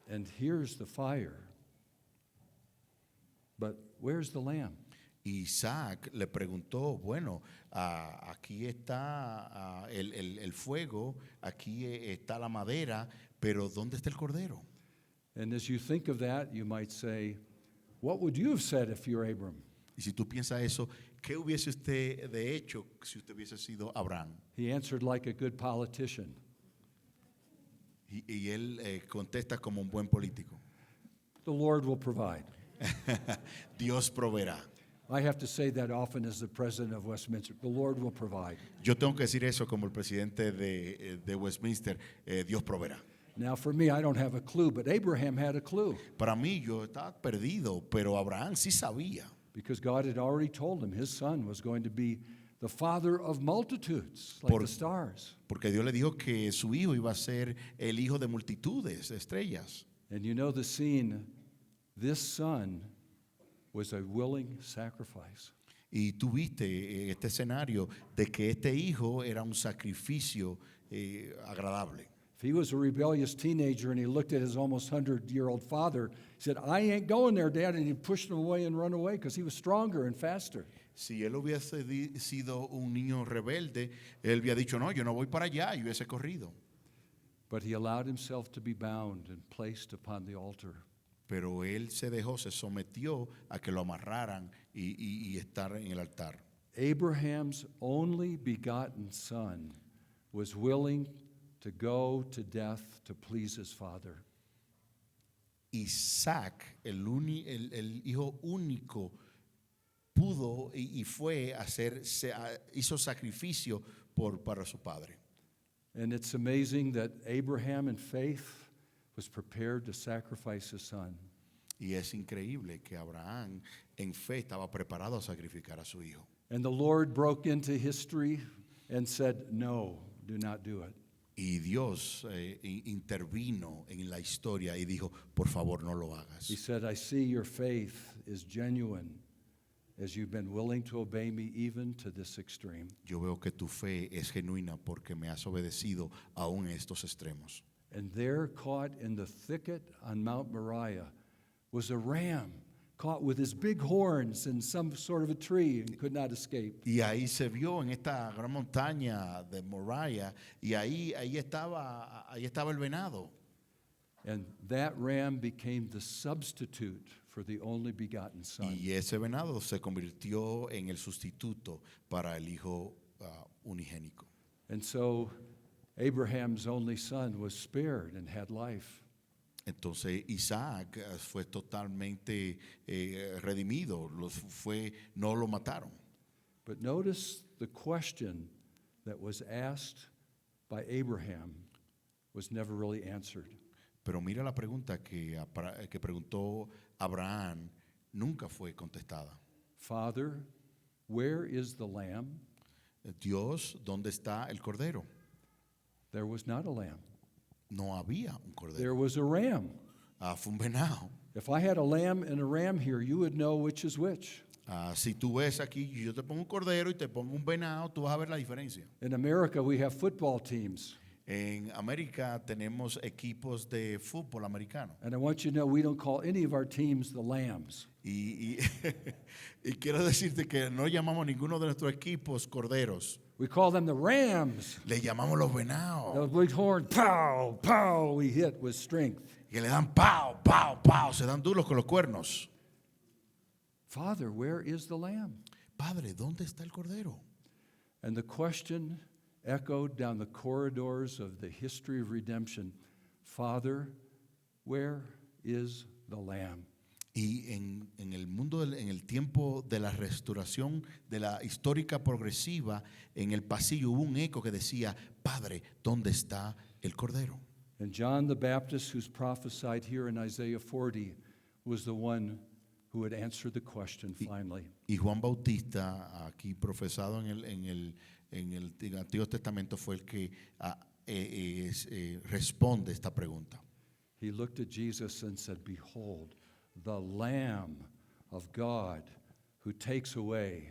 and here's the fire. But where's the lamb?" Isaac le preguntó, bueno, aquí está el fuego, aquí está la madera, pero ¿dónde está el cordero? And as you think of that, you might say, what would you have said if you're Abram? Y si tú piensas eso, ¿qué hubiese usted de hecho si usted hubiese sido Abraham? He answered like a good politician. Y él contesta como un buen político. The Lord will provide. Dios proveerá. I have to say that often as the president of Westminster. The Lord will provide. Yo tengo que decir eso como el presidente de Westminster, Dios proveerá. Now, for me, I don't have a clue, but Abraham had a clue Para mí yo estaba perdido, pero Abraham sí sabía. because God had already told him his son was going to be the father of multitudes, like Por- the stars. Porque Dios le dijo que su hijo iba a ser el hijo de multitudes, de estrellas. And you know the scene, this son was a willing sacrifice. Y tú viste este escenario de que este hijo era un sacrificio agradable. If he was a rebellious teenager and he looked at his almost 100-year-old father, he said, "I ain't going there, Dad," and he pushed him away and run away because he was stronger and faster. Si él hubiese sido un niño rebelde, él había dicho, no, yo no voy para allá, y hubiese corrido. But he allowed himself to be bound and placed upon the altar. Pero él se dejó, se sometió a que lo amarraran y estar en el altar. Abraham's only begotten son was willing to go to death to please his father. Isaac, el hijo único, pudo y fue a hizo sacrificio para su padre. And it's amazing that Abraham in faith was prepared to sacrifice his son. Y es increíble que Abraham en fe estaba preparado a sacrificar a su hijo. And the Lord broke into history and said, "No, do not do it." Y Dios intervino en la historia y dijo, por favor no lo He hagas. said, "I see your faith is genuine as you've been willing to obey me even to this extreme." Yo veo que tu fe es genuina porque me has obedecido aún en estos extremos. And there, caught in the thicket on Mount Moriah, was a ram caught with his big horns in some sort of a tree and could not escape. Y ahí se vio en esta gran montaña de Moriah y ahí estaba el venado. And that ram became the substitute for the only begotten son. Y ese venado se convirtió en el sustituto para el hijo unigénico. And so Abraham's only son was spared and had life. Entonces Isaac fue totalmente redimido, no lo mataron. But notice the question that was asked by Abraham was never really answered. Pero mira la pregunta que preguntó Abraham, nunca fue contestada. "Father, where is the lamb?" Dios, ¿dónde está el cordero? There was not a lamb. No había un cordero. There was a ram. Fue un venado. If I had a lamb and a ram here, you would know which is which. Si tú ves aquí, yo te pongo un cordero y te pongo un venado, tú vas a ver la diferencia. In America, we have football teams. En América tenemos equipos de fútbol americano. And I want you to know we don't call any of our teams the Lambs. Y quiero decirte que no llamamos ninguno de nuestros equipos corderos. We call them the Rams. Le llamamos los venados. Those big horns, pow, pow, we hit with strength. Que le dan pao, pao, pao. Se dan duros con los cuernos. Father, where is the lamb? Padre, ¿dónde está el cordero? And the question echoed down the corridors of the history of redemption. Father, where is the lamb? Y en el mundo, en el tiempo de la restauración, de la histórica progresiva, en el pasillo hubo un eco que decía, Padre, ¿dónde está el cordero? And John the Baptist, who's prophesied here in Isaiah 40, was the one who would answer the question finally. Y Juan Bautista, aquí profesado en el Antiguo Testamento, fue el que responde esta pregunta. He looked at Jesus and said, "Behold, the Lamb of God who takes away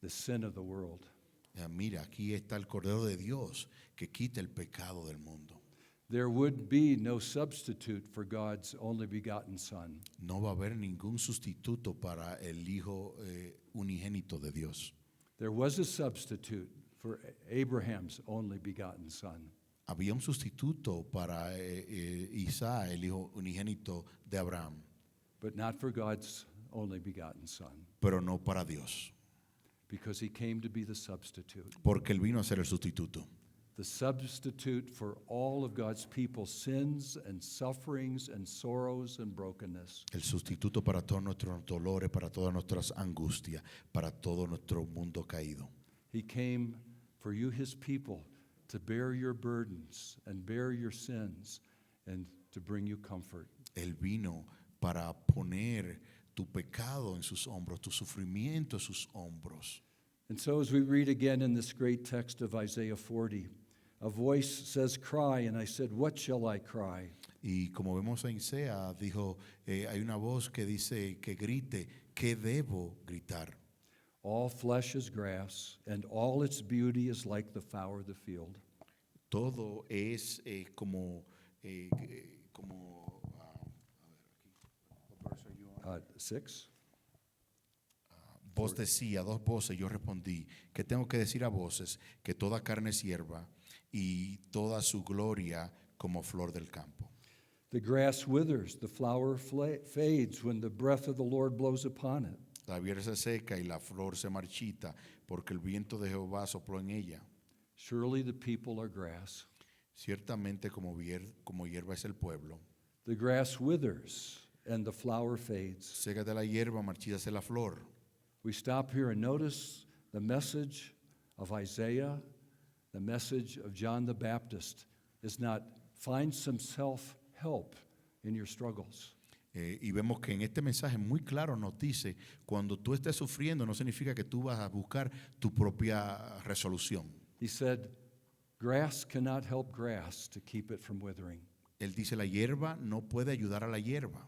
the sin of the world." Mira, aquí está el Cordero de Dios que quita el pecado del mundo. There would be no substitute for God's only begotten Son. No va a haber ningún sustituto para el Hijo unigénito de Dios. There was a substitute for Abraham's only begotten son. Había un sustituto para Isaac, el hijo unigénito de Abraham, But not for God's only begotten Son, pero no para Dios, because he came to be the substitute. porque Él vino a ser el sustituto. The substitute for all of God's people's sins and sufferings and sorrows and brokenness. El sustituto para todos nuestros dolores, para todas nuestras angustias, para todo nuestro mundo caído. He came for you, his people, to bear your burdens and bear your sins and to bring you comfort. Él vino para poner tu pecado en sus hombros, tu sufrimiento en sus hombros. And so as we read again in this great text of Isaiah 40, a voice says, "Cry," and I said, "What shall I cry?" Y como vemos en Isaías, dijo, hay una voz que dice que grite, ¿qué debo gritar? All flesh is grass, and all its beauty is like the flower of the field. Todo es como 6. Voz decía, dos voces, yo respondí, ¿qué tengo que decir a voces? Que toda carne es hierba y toda su gloria como flor del campo. The grass withers, the flower fades when the breath of the Lord blows upon it. La hierba se seca y la flor se marchita porque el viento de Jehová sopló en ella. Surely the people are grass. Ciertamente como hierba es el pueblo. The grass withers and the flower fades. Sécate la hierba, marchítase la flor. We stop here and notice the message of Isaiah, the message of John the Baptist is not find some self-help in your struggles. Y vemos que en este mensaje muy claro nos dice, cuando tú estés sufriendo no significa que tú vas a buscar tu propia resolución. He said, grass cannot help grass to keep it from withering. Él dice, la hierba no puede ayudar a la hierba.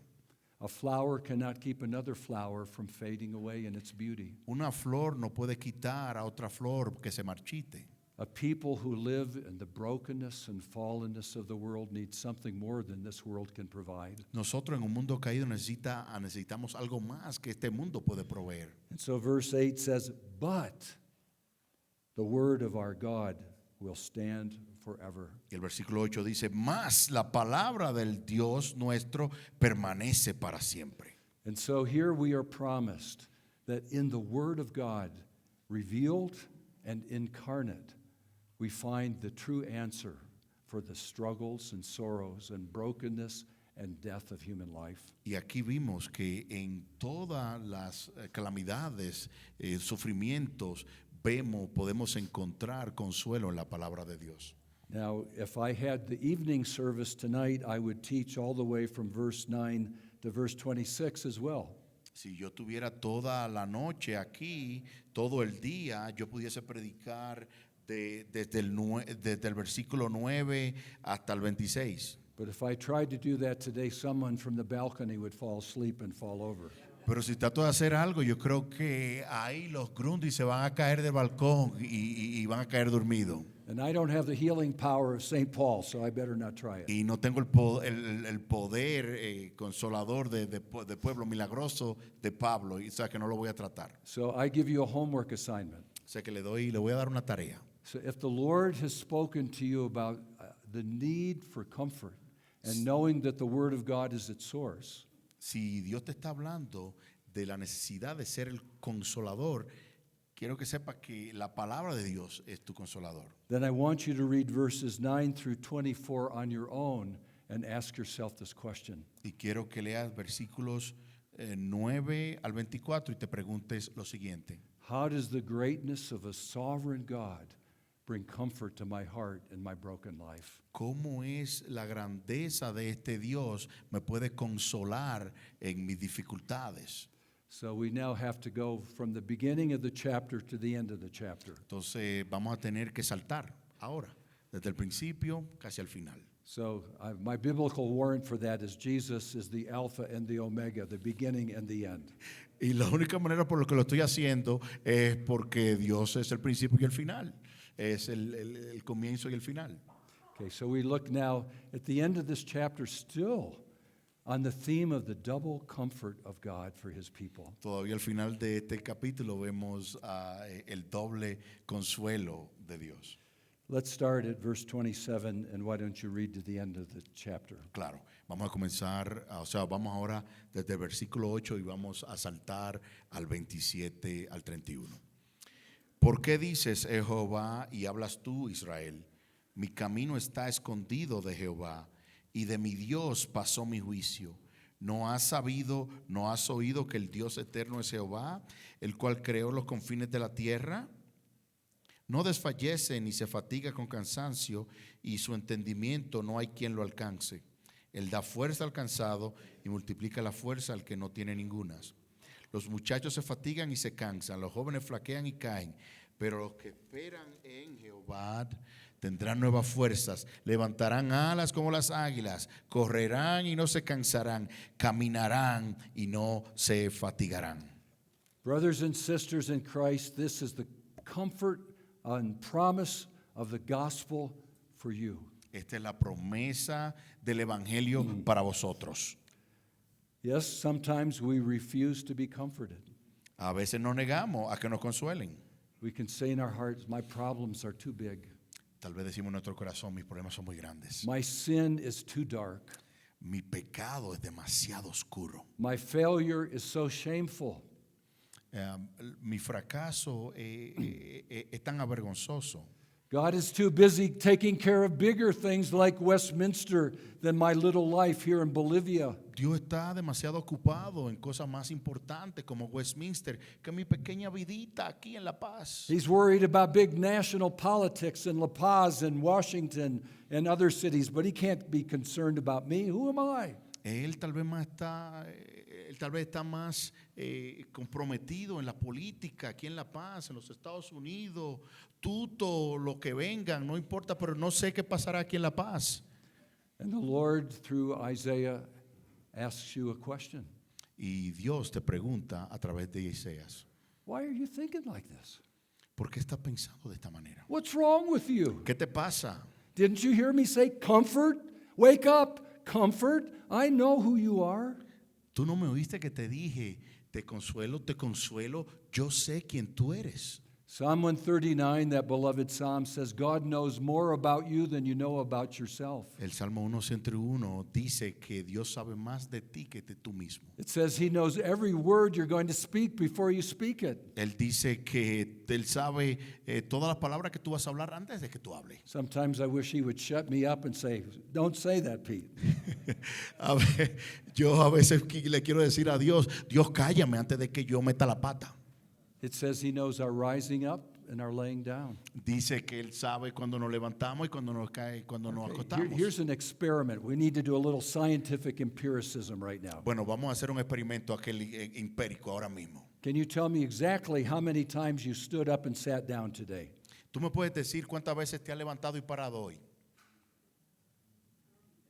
A flower cannot keep another flower from fading away in its beauty. Una flor no puede quitar a otra flor que se marchite. A people who live in the brokenness and fallenness of the world need something more than this world can provide. Nosotros en un mundo caído necesitamos algo más que este mundo puede proveer. And so verse 8 says, "But the word of our God will stand forever." Y el versículo 8 dice, más la palabra del Dios nuestro permanece para siempre. And so here we are promised that in the word of God, revealed and incarnate, we find the true answer for the struggles and sorrows and brokenness and death of human life. Y aquí vimos que en todas las calamidades, sufrimientos, podemos encontrar consuelo en la palabra de Dios. Now, if I had the evening service tonight, I would teach all the way from verse 9 to verse 26 as well. Si yo tuviera toda la noche aquí, todo el día, yo pudiese predicar desde el versículo 9 hasta el 26. But if I tried to do that today, someone from the balcony would fall asleep and fall over. Pero si trato de hacer algo, yo creo que ahí los Grundy se van a caer del balcón y van a caer dormidos. And I don't have the healing power of St. Paul, so I better not try it. Y no tengo el poder consolador de pueblo milagroso de Pablo, o sea que no lo voy a tratar. So I give you a homework assignment. O sea que le voy a dar una tarea. So if the Lord has spoken to you about the need for comfort and knowing that the Word of God is its source, Si Dios te está hablando de la necesidad de ser el consolador, quiero que sepas que la palabra de Dios es tu consolador. then I want you to read verses 9 through 24 on your own and ask yourself this question. Y quiero que leas versículos 9 al 24 y te preguntes lo siguiente. How does the greatness of a sovereign God bring comfort to my heart and my broken life? ¿Cómo es la grandeza de este Dios me puede consolar en mis dificultades? So we now have to go from the beginning of the chapter to the end of the chapter. Entonces vamos a tener que saltar ahora, desde el principio casi al final. So my biblical warrant for that is Jesus is the Alpha and the Omega, the beginning and the end. Y la única manera por la que lo estoy haciendo es porque Dios es el principio y el final. Es el comienzo y el final. Okay, so we look now at the end of this chapter still on the theme of the double comfort of God for his people. Todavía al final de este capítulo vemos el doble consuelo de Dios. Let's start at verse 27, and why don't you read to the end of the chapter? Claro, vamos a comenzar, vamos ahora desde el versículo 8 y vamos a saltar al 27 al 31. ¿Por qué dices, Jehová, y hablas tú, Israel? Mi camino está escondido de Jehová, y de mi Dios pasó mi juicio. ¿No has sabido, no has oído que el Dios eterno es Jehová, el cual creó los confines de la tierra? No desfallece ni se fatiga con cansancio, y su entendimiento no hay quien lo alcance. Él da fuerza al cansado y multiplica la fuerza al que no tiene ningunas. Los muchachos se fatigan y se cansan, los jóvenes flaquean y caen, pero los que esperan en Jehová tendrán nuevas fuerzas, levantarán alas como las águilas, correrán y no se cansarán, caminarán y no se fatigarán. Brothers and sisters in Christ, this is the comfort and promise of the gospel for you. Esta es la promesa del evangelio para vosotros. Yes, sometimes we refuse to be comforted. A veces nos negamos a que nos consuelen. We can say in our hearts, my problems are too big. Tal vez decimos en nuestro corazón, mis problemas son muy grandes. My sin is too dark. Mi pecado es demasiado oscuro. My failure is so shameful. Mi fracaso es tan avergonzoso. God is too busy taking care of bigger things like Westminster than my little life here in Bolivia. Dios está demasiado ocupado en cosas más importantes como Westminster que mi pequeña vidita aquí en La Paz. He's worried about big national politics in La Paz and Washington and other cities, but he can't be concerned about me. Who am I? Él tal vez está más comprometido en la política aquí en La Paz, en los Estados Unidos, tuto, lo que vengan, no importa, pero no sé qué pasará aquí en La Paz. And the Lord, through Isaiah, asks you a question. Y Dios te pregunta a través de Isaías, Why are you thinking like this? ¿por qué estás pensando de esta manera? What's wrong with you? ¿Qué te pasa? Didn't you hear me say comfort? Wake up, comfort. I know who you are. Tú no me oíste que te dije, te consuelo, yo sé quién tú eres. Psalm 139, that beloved psalm, says God knows more about you than you know about yourself. El Salmo 101 dice que Dios sabe más de ti que de tú mismo. It says he knows every word you're going to speak before you speak it. Él dice que Él sabe todas las palabras que tú vas a hablar antes de que tú hables. Sometimes I wish he would shut me up and say, don't say that, Pete. Yo a veces le quiero decir a Dios, Dios cállame antes de que yo meta la pata. It says he knows our rising up and our laying down. Dice que Él sabe cuando nos levantamos y cuando nos acostamos. Here's an experiment. We need to do a little scientific empiricism right now. Bueno, vamos a hacer un experimento aquel empírico ahora mismo. Can you tell me exactly how many times you stood up and sat down today? ¿Tú me puedes decir cuántas veces te has levantado y parado hoy?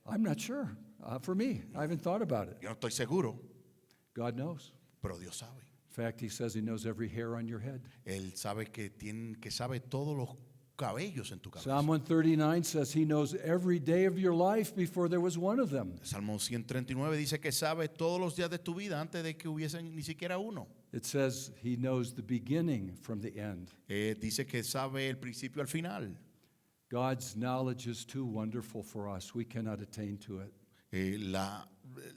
I'm not sure. For me, I haven't thought about it. Yo no estoy seguro, God knows. pero Dios sabe. In fact, he says he knows every hair on your head. Él sabe que sabe todos los cabellos en tu cabeza. Psalm 139 says he knows every day of your life before there was one of them. Salmo 139 dice que sabe todos los días de tu vida antes de que hubiesen ni siquiera uno. It says he knows the beginning from the end. Dice que sabe el principio al final. God's knowledge is too wonderful for us. We cannot attain to it.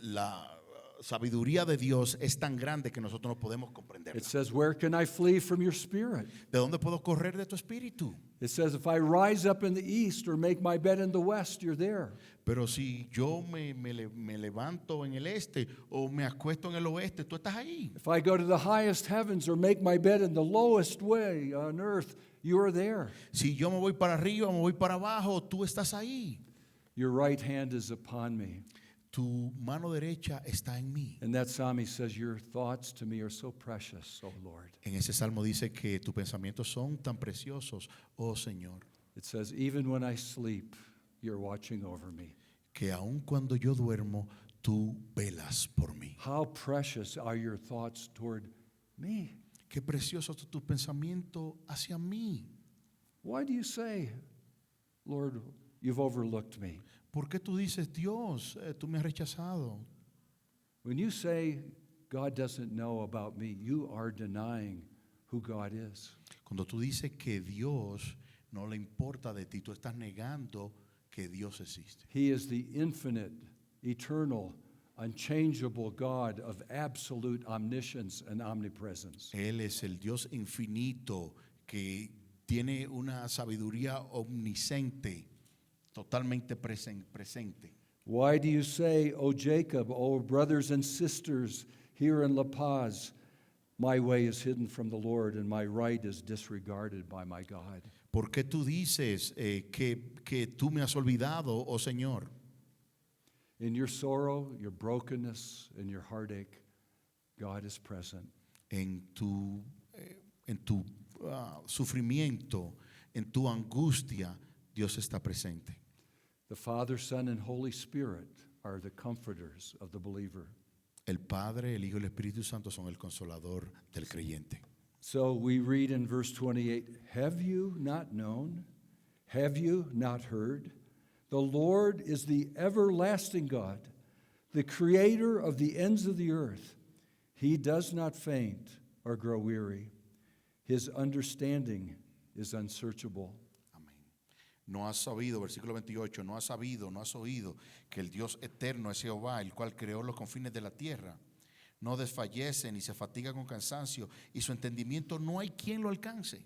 La sabiduría de Dios es tan grande que nosotros no podemos comprenderla. It says, where can I flee from your spirit? ¿De dónde puedo correr de tu espíritu? It says, if I rise up in the east or make my bed in the west, you're there. Pero si yo me levanto en el este o me acuesto en el oeste, tú estás ahí. If I go to the highest heavens or make my bed in the lowest way on earth, you are there. Si yo me voy para arriba, me voy para abajo, tú estás ahí. Your right hand is upon me. tu mano derecha está en mí. In that psalm, he says, your thoughts to me are so precious, O Lord. En ese salmo dice que tus pensamientos son tan preciosos, oh Señor, It says, even when I sleep, you're watching over me. que aun cuando yo duermo, tú velas por mí. How precious are your thoughts toward me? Qué precioso es tu pensamiento hacia mí. Why do you say, Lord, you've overlooked me? ¿Por qué tú dices, Dios, tú me has rechazado? When you say God doesn't know about me, you are denying who God is. Cuando tú dices que Dios no le importa de ti, tú estás negando que Dios existe. He is the infinite, eternal, unchangeable God of absolute omniscience and omnipresence. Él es el Dios infinito que tiene una sabiduría omnisciente, totalmente presente. Why do you say, O Jacob, O brothers and sisters here in La Paz, my way is hidden from the Lord and my right is disregarded by my God? ¿Por qué tú dices que tú me has olvidado, oh Señor? In your sorrow, your brokenness, and your heartache, God is present. En tu sufrimiento, en tu angustia, Dios está presente. The Father, Son, and Holy Spirit are the comforters of the believer. El Padre, el Hijo y el Espíritu Santo son el consolador del creyente. So we read in verse 28, have you not known? Have you not heard? The Lord is the everlasting God, the creator of the ends of the earth. He does not faint or grow weary. His understanding is unsearchable. Amén. No has sabido, versículo 28, no has sabido, no has oído que el Dios eterno es Jehová, el cual creó los confines de la tierra. No desfallece ni se fatiga con cansancio, y su entendimiento no hay quien lo alcance.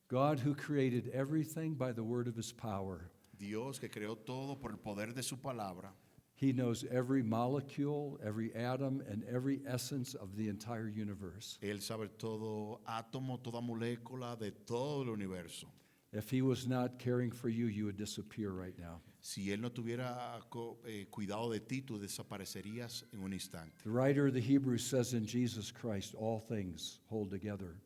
God, who created everything by the word of his power, Dios que creó todo por el poder de su palabra. he knows every molecule, every atom, and every essence of the entire universe. Él sabe todo átomo, toda molécula de todo el universo. If he was not caring for you, you would disappear right now. Si Él no tuviera cuidado de ti, tú desaparecerías en un instante. The writer of the Hebrews says in Jesus Christ, all things hold together.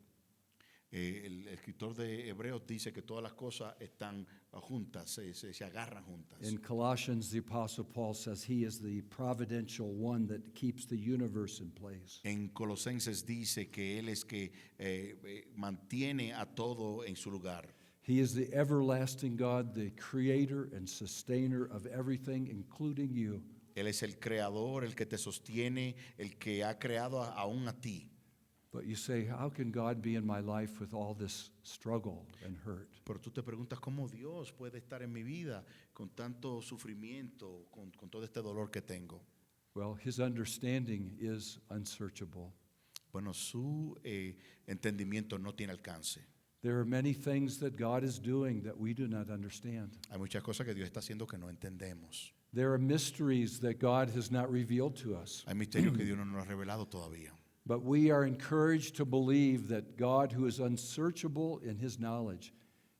El escritor de Hebreos dice que todas las cosas están juntas, se agarran juntas. In Colossians, the Apostle Paul says he is the providential one that keeps the universe in place. En Colosenses dice que Él es que mantiene a todo en su lugar. He is the everlasting God, the creator and sustainer of everything, including you. Él es el creador, el que te sostiene, el que ha creado aún a ti. But you say, how can God be in my life with all this struggle and hurt? Pero tú te preguntas cómo Dios puede estar en mi vida con tanto sufrimiento, con todo este dolor que tengo. Well, his understanding is unsearchable. Bueno, su entendimiento no tiene alcance. There are many things that God is doing that we do not understand. Hay muchas cosas que Dios está haciendo que no entendemos. There are mysteries that God has not revealed to us. Hay misterios que Dios no nos ha revelado todavía. But we are encouraged to believe that God, who is unsearchable in his knowledge,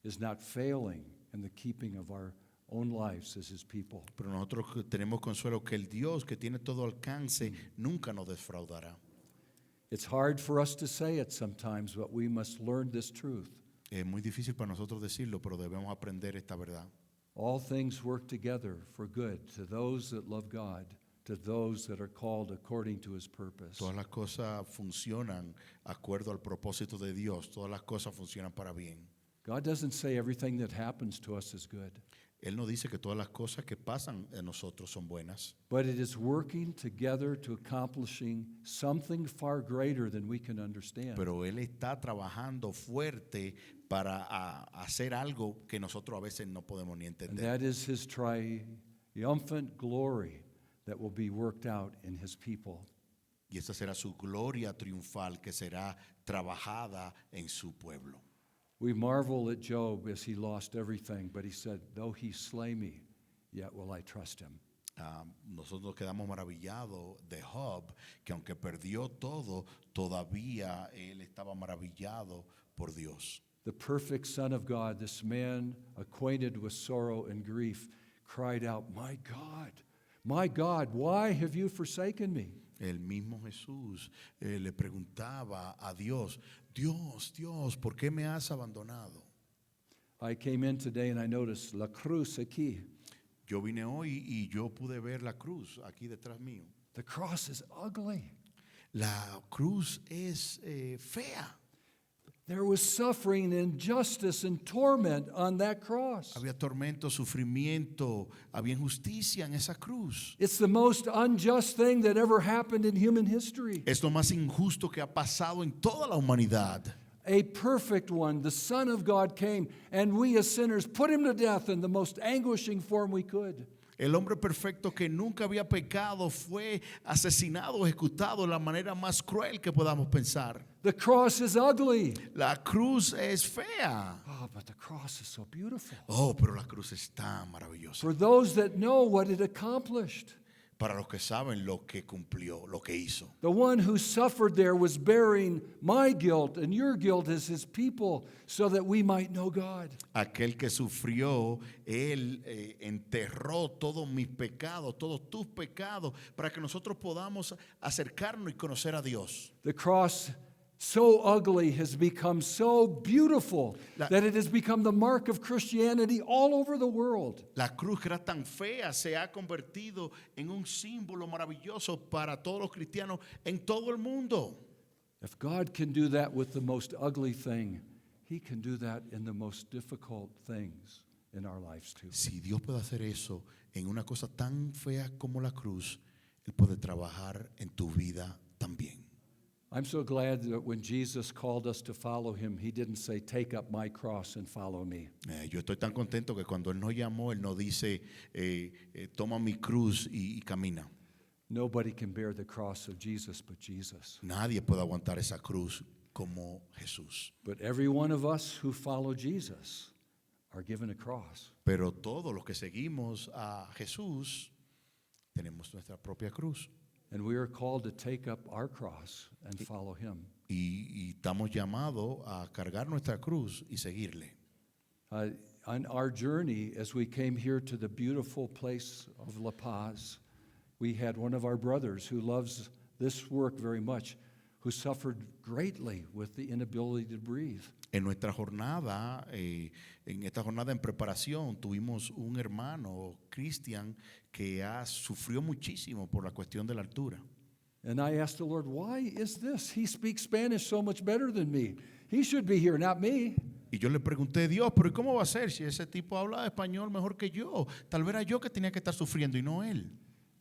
is not failing in the keeping of our own lives as his people. Pero nosotros tenemos consuelo que el Dios que tiene todo alcance nunca nos defraudará. It's hard for us to say it sometimes, but we must learn this truth. Es muy difícil para nosotros decirlo, pero debemos aprender esta verdad. All things work together for good to those that love God, to those that are called according to his purpose. Todas las cosas funcionan acuerdo al propósito de Dios. Todas las cosas funcionan para bien. God doesn't say everything that happens to us is good, Él no dice que todas las cosas que pasan en nosotros son buenas, but it is working together to accomplishing something far greater than we can understand. pero Él está trabajando fuerte para hacer algo que nosotros a veces no podemos ni And entender. that is his triumphant glory that will be worked out in his people. Y esa será su gloria triunfal que será trabajada en su pueblo. We marvel at Job as he lost everything, but he said, though he slay me, yet will I trust him. Nosotros quedamos maravillados de Job, que aunque perdió todo, todavía él estaba maravillado por Dios. The perfect Son of God, this man acquainted with sorrow and grief, cried out, my My God, why have you forsaken me? El mismo Jesús le preguntaba a Dios, Dios, ¿por qué me has abandonado? I came in today and I noticed La Cruz aquí. Yo vine hoy y yo pude ver la cruz aquí detrás mío. The cross is ugly. La cruz es fea. There was suffering, injustice, and torment on that cross. Había tormento, sufrimiento, había injusticia en esa cruz. It's the most unjust thing that ever happened in human history. Es lo más injusto que ha pasado en toda la humanidad. A perfect one, the Son of God came, and we as sinners put him to death in the most anguishing form we could. El hombre perfecto que nunca había pecado fue asesinado, ejecutado de la manera más cruel que podamos pensar. The cross is ugly. La cruz es fea. Oh, but the cross is so beautiful. Oh, pero la cruz es tan maravillosa. For those that know what it accomplished. Para los que saben lo que cumplió, lo que hizo. The one who suffered there was bearing my guilt and your guilt as his people so that we might know God. Aquel que sufrió, él enterró todos mis pecados, todos tus pecados, para que nosotros podamos acercarnos y conocer a Dios. The cross, so ugly, has become so beautiful that it has become the mark of Christianity all over the world. La cruz, que era tan fea, se ha convertido en un símbolo maravilloso para todos los cristianos en todo el mundo. If God can do that with the most ugly thing, He can do that in the most difficult things in our lives too. Si Dios puede hacer eso en una cosa tan fea como la cruz, Él puede trabajar en tu vida también. I'm so glad that when Jesus called us to follow Him, He didn't say, "Take up my cross and follow me." Yo estoy tan contento que cuando Él nos llamó, Él nos dice, toma mi cruz y camina. Nobody can bear the cross of Jesus but Jesus. Nadie puede aguantar esa cruz como Jesús. But every one of us who follow Jesus are given a cross. Pero todos los que seguimos a Jesús tenemos nuestra propia cruz. And we are called to take up our cross and follow Him. Y estamos llamados a cargar nuestra cruz y seguirle. On our journey, as we came here to the beautiful place of La Paz, we had one of our brothers who loves this work very much, who suffered greatly with the inability to breathe. En nuestra jornada, en esta jornada en preparación, tuvimos un hermano, Cristian, que sufrió muchísimo por la cuestión de la altura. And I asked the Lord, why is this? He speaks Spanish so much better than me. He should be here, not me. Y yo le pregunté, Dios, pero ¿cómo va a ser si ese tipo habla español mejor que yo? Tal vez era yo que tenía que estar sufriendo y no él.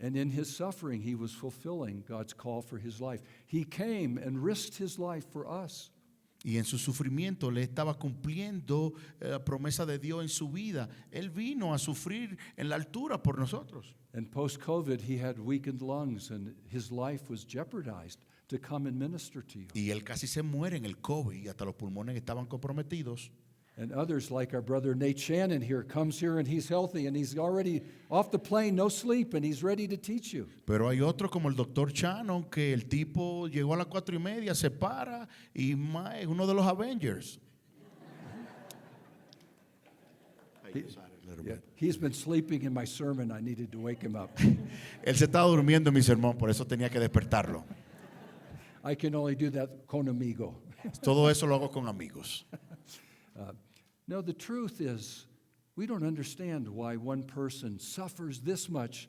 And in his suffering, he was fulfilling God's call for his life. He came and risked his life for us. Y en su sufrimiento le estaba cumpliendo la promesa de Dios en su vida. Él vino a sufrir en la altura por nosotros. And post-COVID, he had weakened lungs, and his life was jeopardized to come and minister to you. Y él casi se muere en el COVID y hasta los pulmones estaban comprometidos. And others, like our brother Nate Shannon here, comes here and he's healthy and he's already off the plane, no sleep, and he's ready to teach you. Pero hay otro como el doctor Shannon, que el tipo llegó a las 4:30, se para y es uno de los Avengers. Yeah, he's been sleeping in my sermon. I needed to wake him up. Él se estaba durmiendo en mi sermón, por eso tenía que despertarlo. I can only do that con amigo. Todo eso lo hago con amigos. No, the truth is, we don't understand why one person suffers this much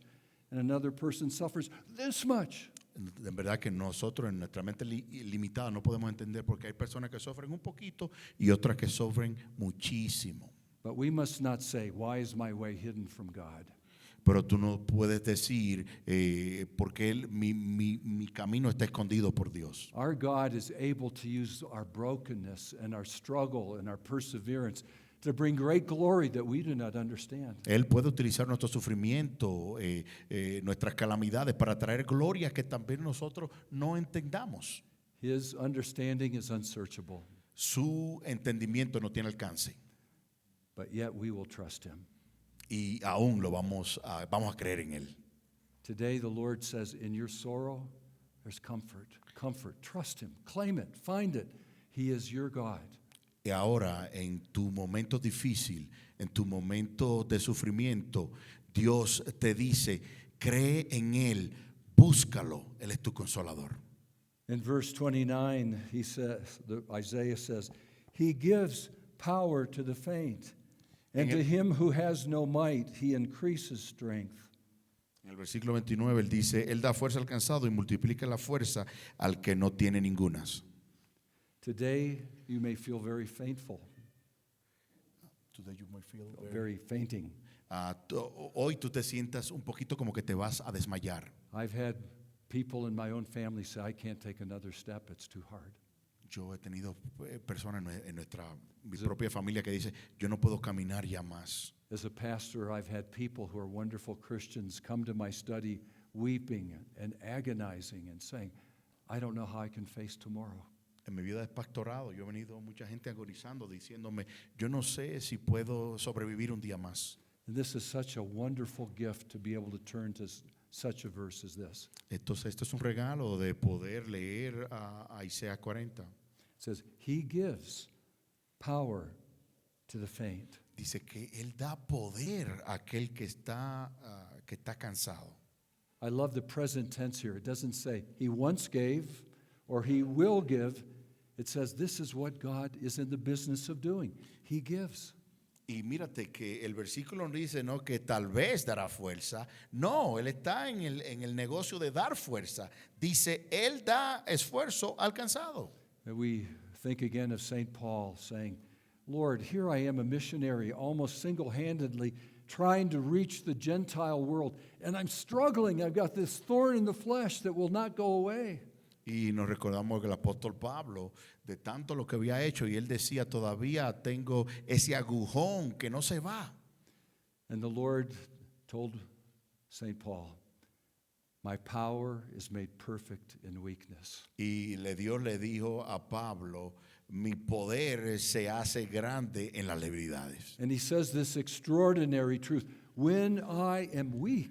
and another person suffers this much. En verdad que nosotros en nuestra mente limitada no podemos entender porque hay personas que sufren un poquito y otras que sufren muchísimo. But we must not say, why is my way hidden from God? Pero tú no puedes decir porque mi camino está escondido por Dios. Our God is able to use our brokenness and our struggle and our perseverance to bring great glory that we do not understand. Él puede utilizar nuestro sufrimiento, nuestras calamidades para traer gloria que también nosotros no entendamos. His understanding is unsearchable, Su entendimiento no tiene alcance but yet we will trust Him. y aún vamos a creer en él. Today the Lord says, in your sorrow, there's comfort. Comfort. Trust Him. Claim it. Find it. He is your God. Y ahora, en tu momento difícil, en tu momento de sufrimiento, Dios te dice cree en Él, búscalo, Él es tu consolador. In verse 29, Isaiah says, He gives power to the faint, and to him who has no might, He increases strength. En el versículo 29 él dice, Él da fuerza al cansado y multiplica la fuerza al que no tiene ningunas. Today, you may feel very faintful, very fainting. Hoy tú te sientas un poquito como que te vas a desmayar. I've had people in my own family say, I can't take another step, it's too hard. Yo he tenido personas en mi propia familia que dice, yo no puedo caminar ya más. As a pastor, I've had people who are wonderful Christians come to my study weeping and agonizing and saying, I don't know how I can face tomorrow. En mi vida de pastorado, yo he venido mucha gente agonizando, diciéndome, yo no sé si puedo sobrevivir un día más. And this is such a wonderful gift to be able to turn to such a verse as this. Entonces, esto es un regalo de poder leer a Isaías 40. It says, He gives power to the faint. Dice que Él da poder a aquel que está cansado. I love the present tense here. It doesn't say He once gave or He will give. It says this is what God is in the business of doing. He gives. Y mírate que el versículo dice, ¿no?, que tal vez dará fuerza. No, Él está en el negocio de dar fuerza. Dice, Él da esfuerzo al cansado. And we think again of St. Paul saying, Lord, here I am a missionary, almost single-handedly trying to reach the Gentile world, and I'm struggling. I've got this thorn in the flesh that will not go away. Y nos recordamos que el apóstol Pablo, de tanto lo que había hecho, y él decía, todavía tengo ese agujón que no se va. And the Lord told St. Paul, my power is made perfect in weakness. Y Dios le dijo a Pablo, mi poder se hace grande en las debilidades. And he says this extraordinary truth, when I am weak,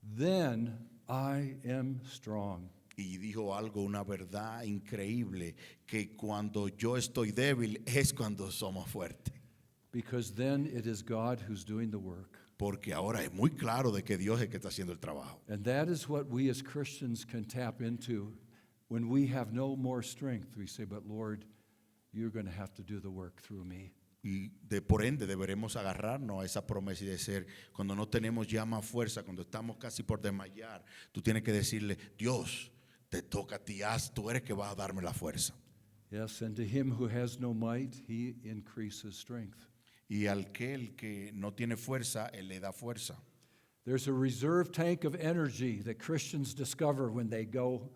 then I am strong. Y dijo algo, una verdad increíble, que cuando yo estoy débil es cuando somos fuertes. Because then it is God who's doing the work. Porque ahora es muy claro de que Dios es el que está haciendo el trabajo. And that is what we as Christians can tap into when we have no more strength. We say, but Lord, you're going to have to do the work through me. Y por ende deberemos agarrarnos a esa promesa y decir, cuando no tenemos ya más fuerza, cuando estamos casi por desmayar, tú tienes que decirle, Dios, te toca a ti, tú eres que vas a darme la fuerza. Yes, and to him who has no might, he increases strength. Y al que no tiene fuerza, Él le da fuerza. There's a reserve tank of energy that Christians discover when they go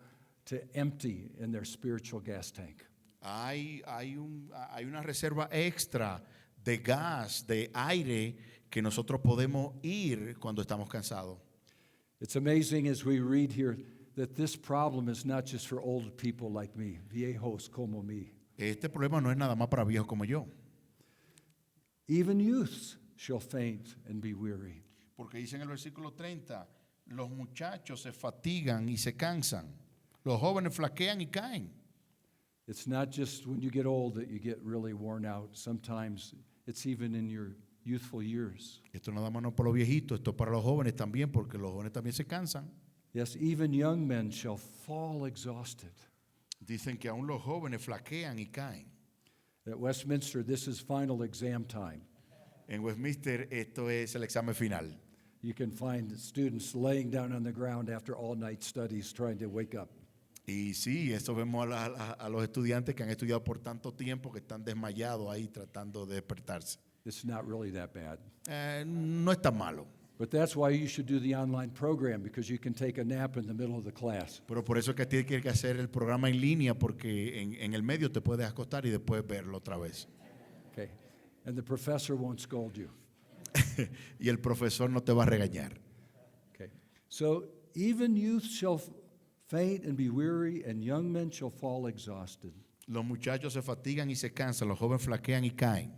to empty in their spiritual gas tank. Hay una reserva extra de gas, de aire, que nosotros podemos ir cuando estamos cansados. It's amazing as we read here that this problem is not just for old people like me, viejos como mí. Este problema no es nada más para viejos como yo. Even youths shall faint and be weary. Porque dice en el versículo 30, los muchachos se fatigan y se cansan. Los jóvenes flaquean y caen. It's not just when you get old that you get really worn out. Sometimes it's even in your youthful years. Esto nada más no para los viejitos, esto es para los jóvenes también, porque los jóvenes también se cansan. Yes, even young men shall fall exhausted. Dicen que aún los jóvenes flaquean y caen. At Westminster, this is final exam time. En Westminster esto es el examen final. You can find students laying down on the ground after all-night studies trying to wake up. Y sí, eso vemos a los estudiantes que han estudiado por tanto tiempo que están desmayados ahí tratando de despertarse. It's not really that bad. No es tan malo. But that's why you should do the online program, because you can take a nap in the middle of the class. Pero por eso es que tienes que hacer el programa en línea, porque en el medio te puedes acostar y después verlo otra vez. Okay. And the professor won't scold you. Y el profesor no te va a regañar. Okay. So even youth shall faint and be weary, and young men shall fall exhausted. Los muchachos se fatigan y se cansan, los jóvenes flaquean y caen.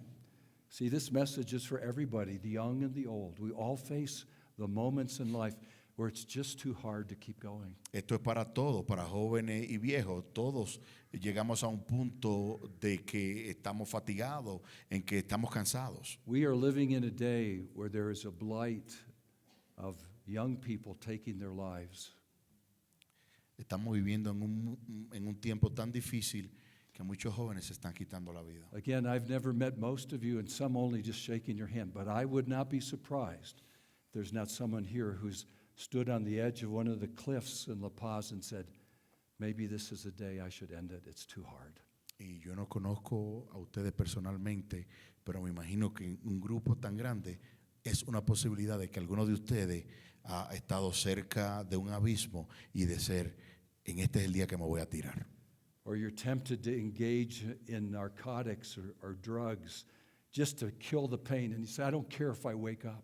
See, this message is for everybody, the young and the old. We all face the moments in life where it's just too hard to keep going. Esto es para todos, para jóvenes y viejos. Todos llegamos a un punto de que estamos fatigados, en que estamos cansados. We are living in a day where there is a blight of young people taking their lives. Estamos viviendo en un tiempo tan difícil que muchos jóvenes se están quitando la vida. Again, I've never met most of you, and some only just shaking your hand, but I would not be surprised if there's not someone here who's stood on the edge of one of the cliffs in La Paz and said, maybe this is the day I should end it. It's too hard. Y yo no conozco a ustedes personalmente, pero me imagino que en un grupo tan grande es una posibilidad de que alguno de ustedes ha estado cerca de un abismo y de ser, en este es el día que me voy a tirar. Or you're tempted to engage in narcotics or drugs just to kill the pain. And you say, I don't care if I wake up.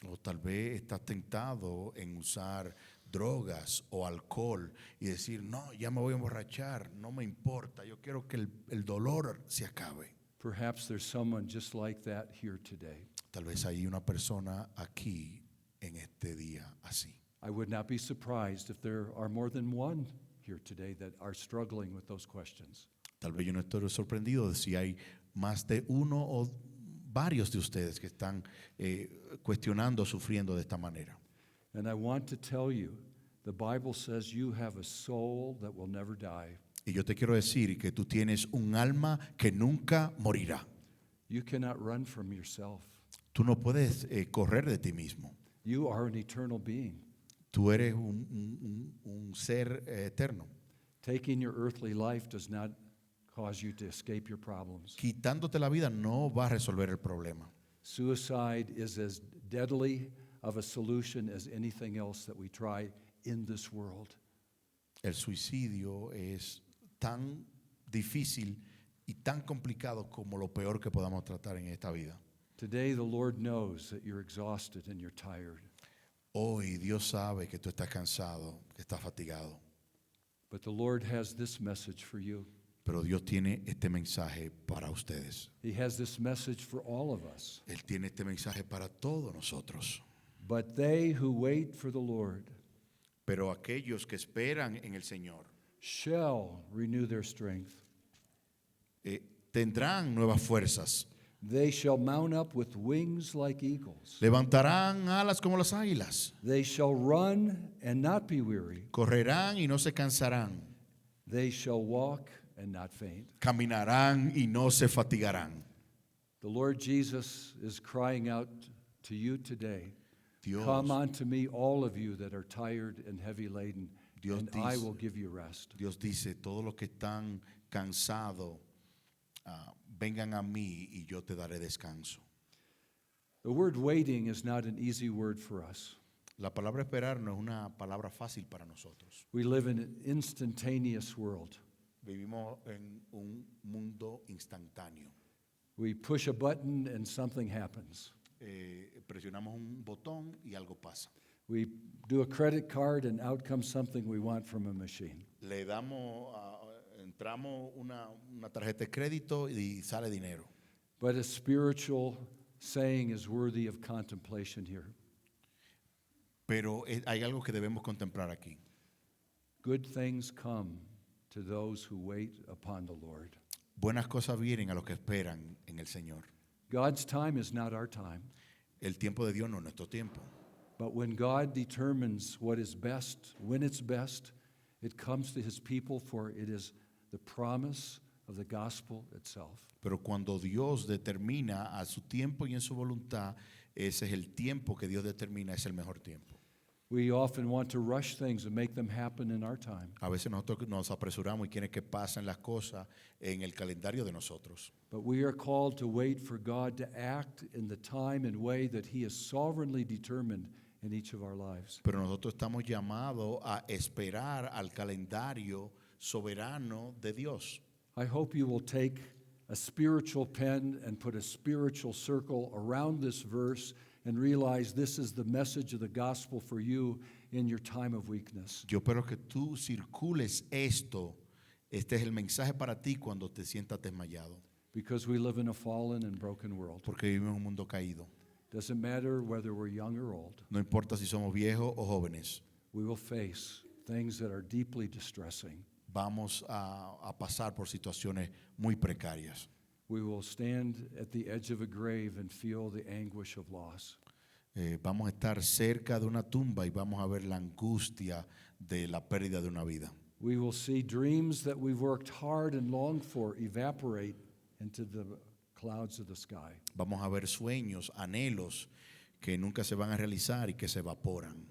O tal vez estás tentado en usar drogas o alcohol y decir, no, ya me voy a emborrachar, no me importa, yo quiero que el dolor se acabe. Perhaps there's someone just like that here today. Tal vez hay una persona aquí en este día así. I would not be surprised if there are more than one here today that are struggling with those questions. Tal vez yo no estoy sorprendido de si hay más de uno o varios de ustedes que están cuestionando, sufriendo de esta manera. And I want to tell you, the Bible says you have a soul that will never die. Y yo te quiero decir que tú tienes un alma que nunca morirá. You cannot run from yourself. Tú no puedes correr de ti mismo. You are an eternal being. Tú eres un ser eterno. Taking your earthly life does not cause you to escape your problems. Quitándote la vida no va a resolver el problema. Suicide is as deadly of a solution as anything else that we try in this world. El suicidio es tan difícil y tan complicado como lo peor que podamos tratar en esta vida. Today, the Lord knows that you're exhausted and you're tired. Hoy Dios sabe que tú estás cansado, que estás fatigado. But the Lord has this message for you. Pero Dios tiene este mensaje para ustedes. He has this message for all of us. Él tiene este mensaje para todos nosotros. But they who wait for the Lord Pero aquellos que esperan en el Señor shall renew their strength. tendrán nuevas fuerzas. They shall mount up with wings like eagles. Levantarán alas como las águilas. They shall run and not be weary. Correrán y no se cansarán. They shall walk and not faint. Caminarán y no se fatigarán. The Lord Jesus is crying out to you today. Dios, Come unto me, all of you that are tired and heavy laden, Dios and I dice- will give you rest. Dios dice, todos los que están cansados, vengan a mí y yo te daré descanso. The word waiting is not an easy word for us. La palabra esperar no es una palabra fácil para nosotros. We live in an instantaneous world. Vivimos en un mundo instantáneo. We push a button and something happens. Presionamos un botón y algo pasa. We do a credit card and out comes something we want from a machine. Le damos, entramos una tarjeta de crédito y sale dinero. But a spiritual saying is worthy of contemplation here. Pero hay algo que debemos contemplar aquí. Good things come to those who wait upon the Lord. Buenas cosas vienen a los que esperan en el Señor. God's time is not our time. El tiempo de Dios no es nuestro tiempo. But when God determines what is best, when it's best, it comes to his people, for it is the promise of the gospel itself. Pero cuando Dios determina a su tiempo y en su voluntad, ese es el tiempo que Dios determina, es el mejor tiempo. We often want to rush things and make them happen in our time. A veces nosotros nos apresuramos y queremos que pasen las cosas en el calendario de nosotros. But we are called to wait for God to act in the time and way that he has sovereignly determined in each of our lives. Pero nosotros estamos llamados a esperar al calendario soberano de Dios. I hope you will take a spiritual pen and put a spiritual circle around this verse and realize this is the message of the gospel for you in your time of weakness. Yo espero que tú circules esto. Este es el mensaje para ti cuando te sientas desmayado. Because we live in a fallen and broken world. Porque vivimos en un mundo caído. Doesn't matter whether we're young or old. No importa si somos viejos o jóvenes. We will face things that are deeply distressing. Vamos a pasar por situaciones muy precarias. We will stand at the edge of a grave and feel the anguish of loss. Vamos a estar cerca de una tumba y vamos a ver la angustia de la pérdida de una vida. We will see dreams that we've worked hard and longed for evaporate into the clouds of the sky. Vamos a ver sueños, anhelos que nunca se van a realizar y que se evaporan.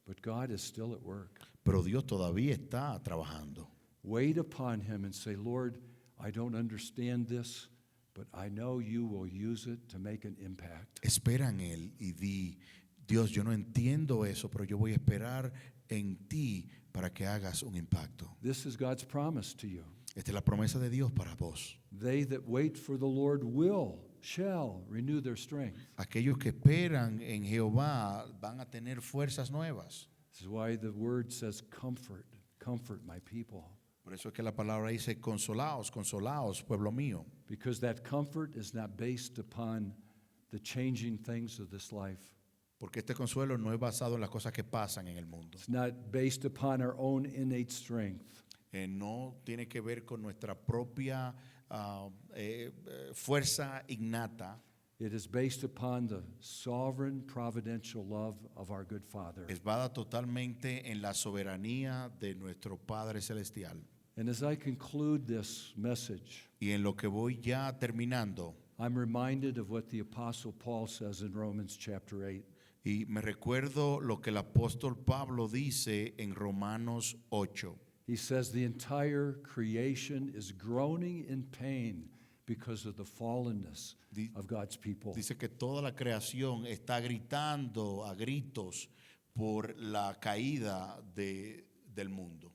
But God is still at work. Pero Dios todavía está trabajando. Wait upon Him and say, Lord, I don't understand this, but I know you will use it to make an impact. Espera en Él y di, Dios, yo no entiendo eso, pero yo voy a esperar en ti para que hagas un impacto. This is God's promise to you. Esta es la promesa de Dios para vos. They that wait for the Lord shall renew their strength. Aquellos que esperan en Jehová van a tener fuerzas nuevas. This is why the word says, comfort, comfort my people. Por eso es que la palabra dice, consolaos, consolaos, pueblo mío. Because that comfort is not based upon the changing things of this life. Porque este consuelo no es basado en las cosas que pasan en el mundo. It's not based upon our own innate strength. No tiene que ver con nuestra propia fuerza innata. It is based upon the sovereign providential love of our good Father. Es basada totalmente en la soberanía de nuestro Padre Celestial. And as I conclude this message, Y en lo que voy ya terminando, I'm reminded of what the Apostle Paul says in Romans chapter 8. y me recuerdo lo que el apóstol Pablo dice en Romanos 8. He says the entire creation is groaning in pain because of the fallenness of God's people. Dice que toda la creación está gritando a gritos por la caída del mundo.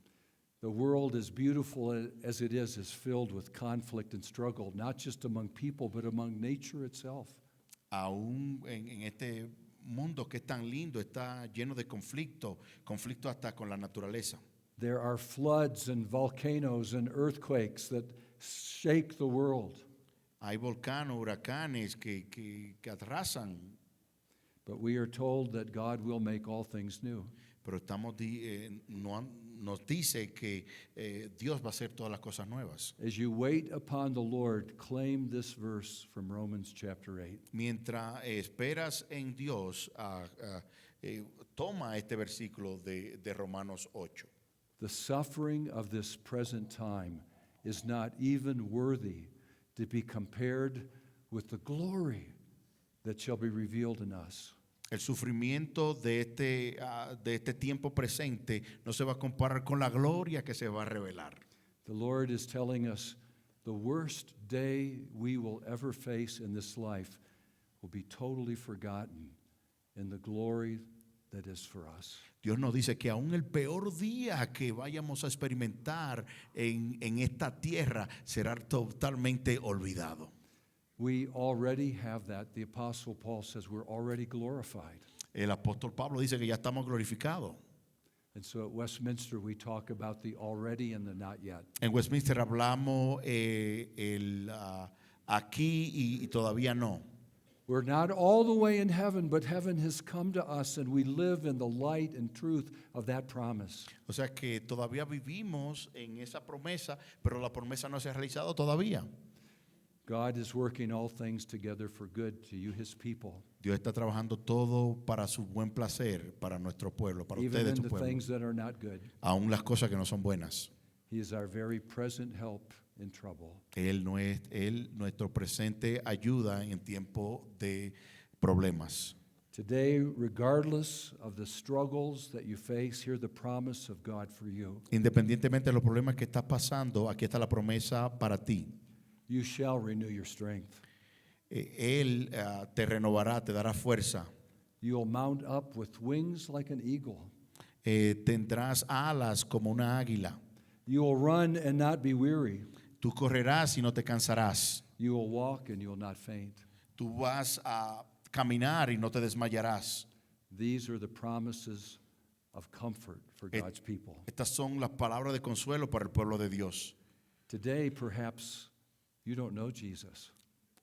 The world, as beautiful as it is filled with conflict and struggle, not just among people, but among nature itself. Aún en este mundo que es tan lindo, está lleno de conflicto hasta con la naturaleza. There are floods and volcanoes and earthquakes that shake the world. Hay volcanes, huracanes que arrasan, But we are told that God will make all things new. pero nos dice que Dios va a hacer todas las cosas nuevas. As you wait upon the Lord, claim this verse from Romans chapter 8. Mientras esperas en Dios, toma este versículo de Romanos 8. The suffering of this present time is not even worthy to be compared with the glory that shall be revealed in us. El sufrimiento de este tiempo presente no se va a comparar con la gloria que se va a revelar. The Lord is telling us the worst day we will ever face in this life will be totally forgotten in the glory that is for us. Dios nos dice que aún el peor día que vayamos a experimentar en esta tierra será totalmente olvidado. We already have that. The Apostle Paul says we're already glorified. El apóstol Pablo dice que ya estamos glorificados. And so at Westminster we talk about the already and the not yet. En Westminster hablamos aquí y todavía no. We're not all the way in heaven, but heaven has come to us and we live in the light and truth of that promise. O sea que todavía vivimos en esa promesa, pero la promesa no se ha realizado todavía. God is working all things together for good to you, His people. Dios está trabajando todo para su buen placer, para nuestro pueblo, para Even ustedes, in su the pueblo. things that are not good. Aún las cosas que no son buenas. He is our very present help in trouble. Él, nuestro presente ayuda en tiempo de problemas. Today, regardless of the struggles that you face, hear the promise of God for you. Independientemente de los problemas que estás pasando, aquí está la promesa para ti. You shall renew your strength. Él te renovará, te dará fuerza. You'll mount up with wings like an eagle. Tendrás alas como una águila. You will run and not be weary. Tú correrás y no te cansarás. You will walk and you will not faint. Tú vas a caminar y no te desmayarás. These are the promises of comfort for God's people. Estas son las palabras de consuelo para el pueblo de Dios. Today, perhaps you don't know Jesus.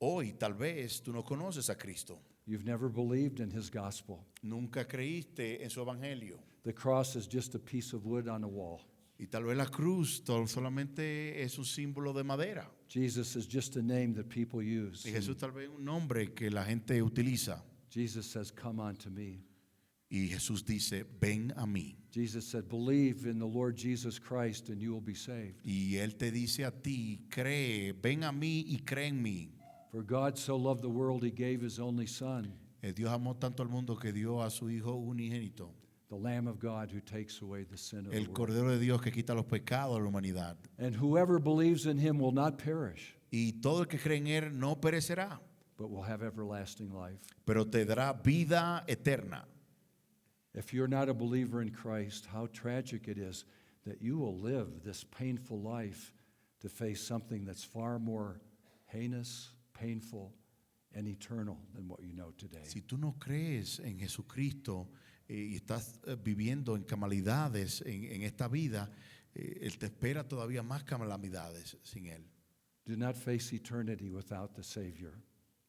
Hoy tal vez tú no conoces a Cristo. You've never believed in His gospel. Nunca creíste en su evangelio. The cross is just a piece of wood on a wall. Y tal vez la cruz solamente es un símbolo de madera. Jesus is just a name that people use. Y Jesús tal vez es un nombre que la gente utiliza. Jesus says, come unto me. Y Jesús dice, ven a mí. Jesus said, believe in the Lord Jesus Christ and you will be saved. Y Él te dice a ti, cree, ven a mí y cree en mí. For God so loved the world, he gave his only Son, Dios amó tanto al mundo que dio a su Hijo unigénito, the Lamb of God who takes away the sin of the el world. Cordero de Dios que quita los pecados de la humanidad. And whoever believes in him will not perish, Y todo el que cree en Él no perecerá, but will have everlasting life. pero te dará vida eterna. If you're not a believer in Christ, how tragic it is that you will live this painful life to face something that's far more heinous, painful, and eternal than what you know today. Si tú no crees en Jesucristo y estás viviendo en calamidades en esta vida, Él te espera todavía más calamidades sin Él. Do not face eternity without the Savior.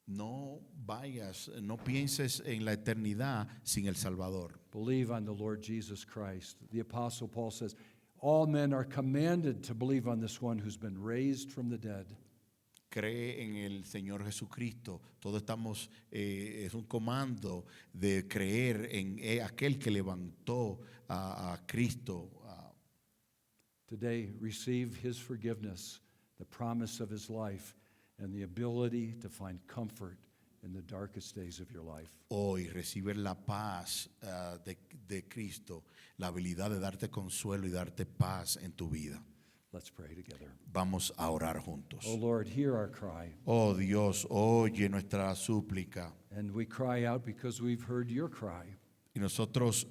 No vayas, no pienses en la eternidad sin el Salvador. Believe on the Lord Jesus Christ. The Apostle Paul says, all men are commanded to believe on this one who's been raised from the dead. Cree en el Señor Jesucristo. Todos estamos, es un comando de creer en aquel que levantó a Cristo. Today, receive his forgiveness, the promise of his life, and the ability to find comfort in the darkest days of your life. Hoy recibe la paz de Cristo, la habilidad de darte consuelo y darte paz en tu vida. Let's pray together. Vamos a orar juntos. Oh Lord, hear our cry. Oh Dios, oye nuestra súplica. And we cry out because we've heard your cry. Y nosotros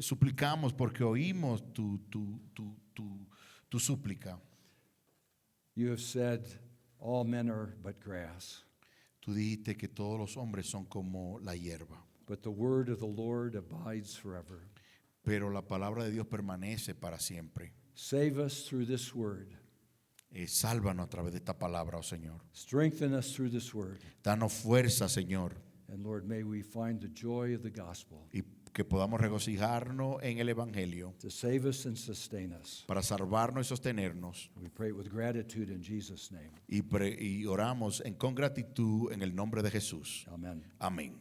suplicamos porque oímos tu súplica. You have said, all men are but grass, Tú dijiste que todos los hombres son como la hierba, but the word of the Lord abides forever. pero la palabra de Dios permanece para siempre. Save us through this word. Sálvanos a través de esta palabra, oh Señor. Strengthen us through this word. Danos fuerza, Señor, And Lord, may we find the joy of the gospel y que podamos regocijarnos en el Evangelio to save us and sustain us. para salvarnos y sostenernos. We pray it with gratitude in Jesus' name. Y oramos con gratitud en el nombre de Jesús. Amen. Amén.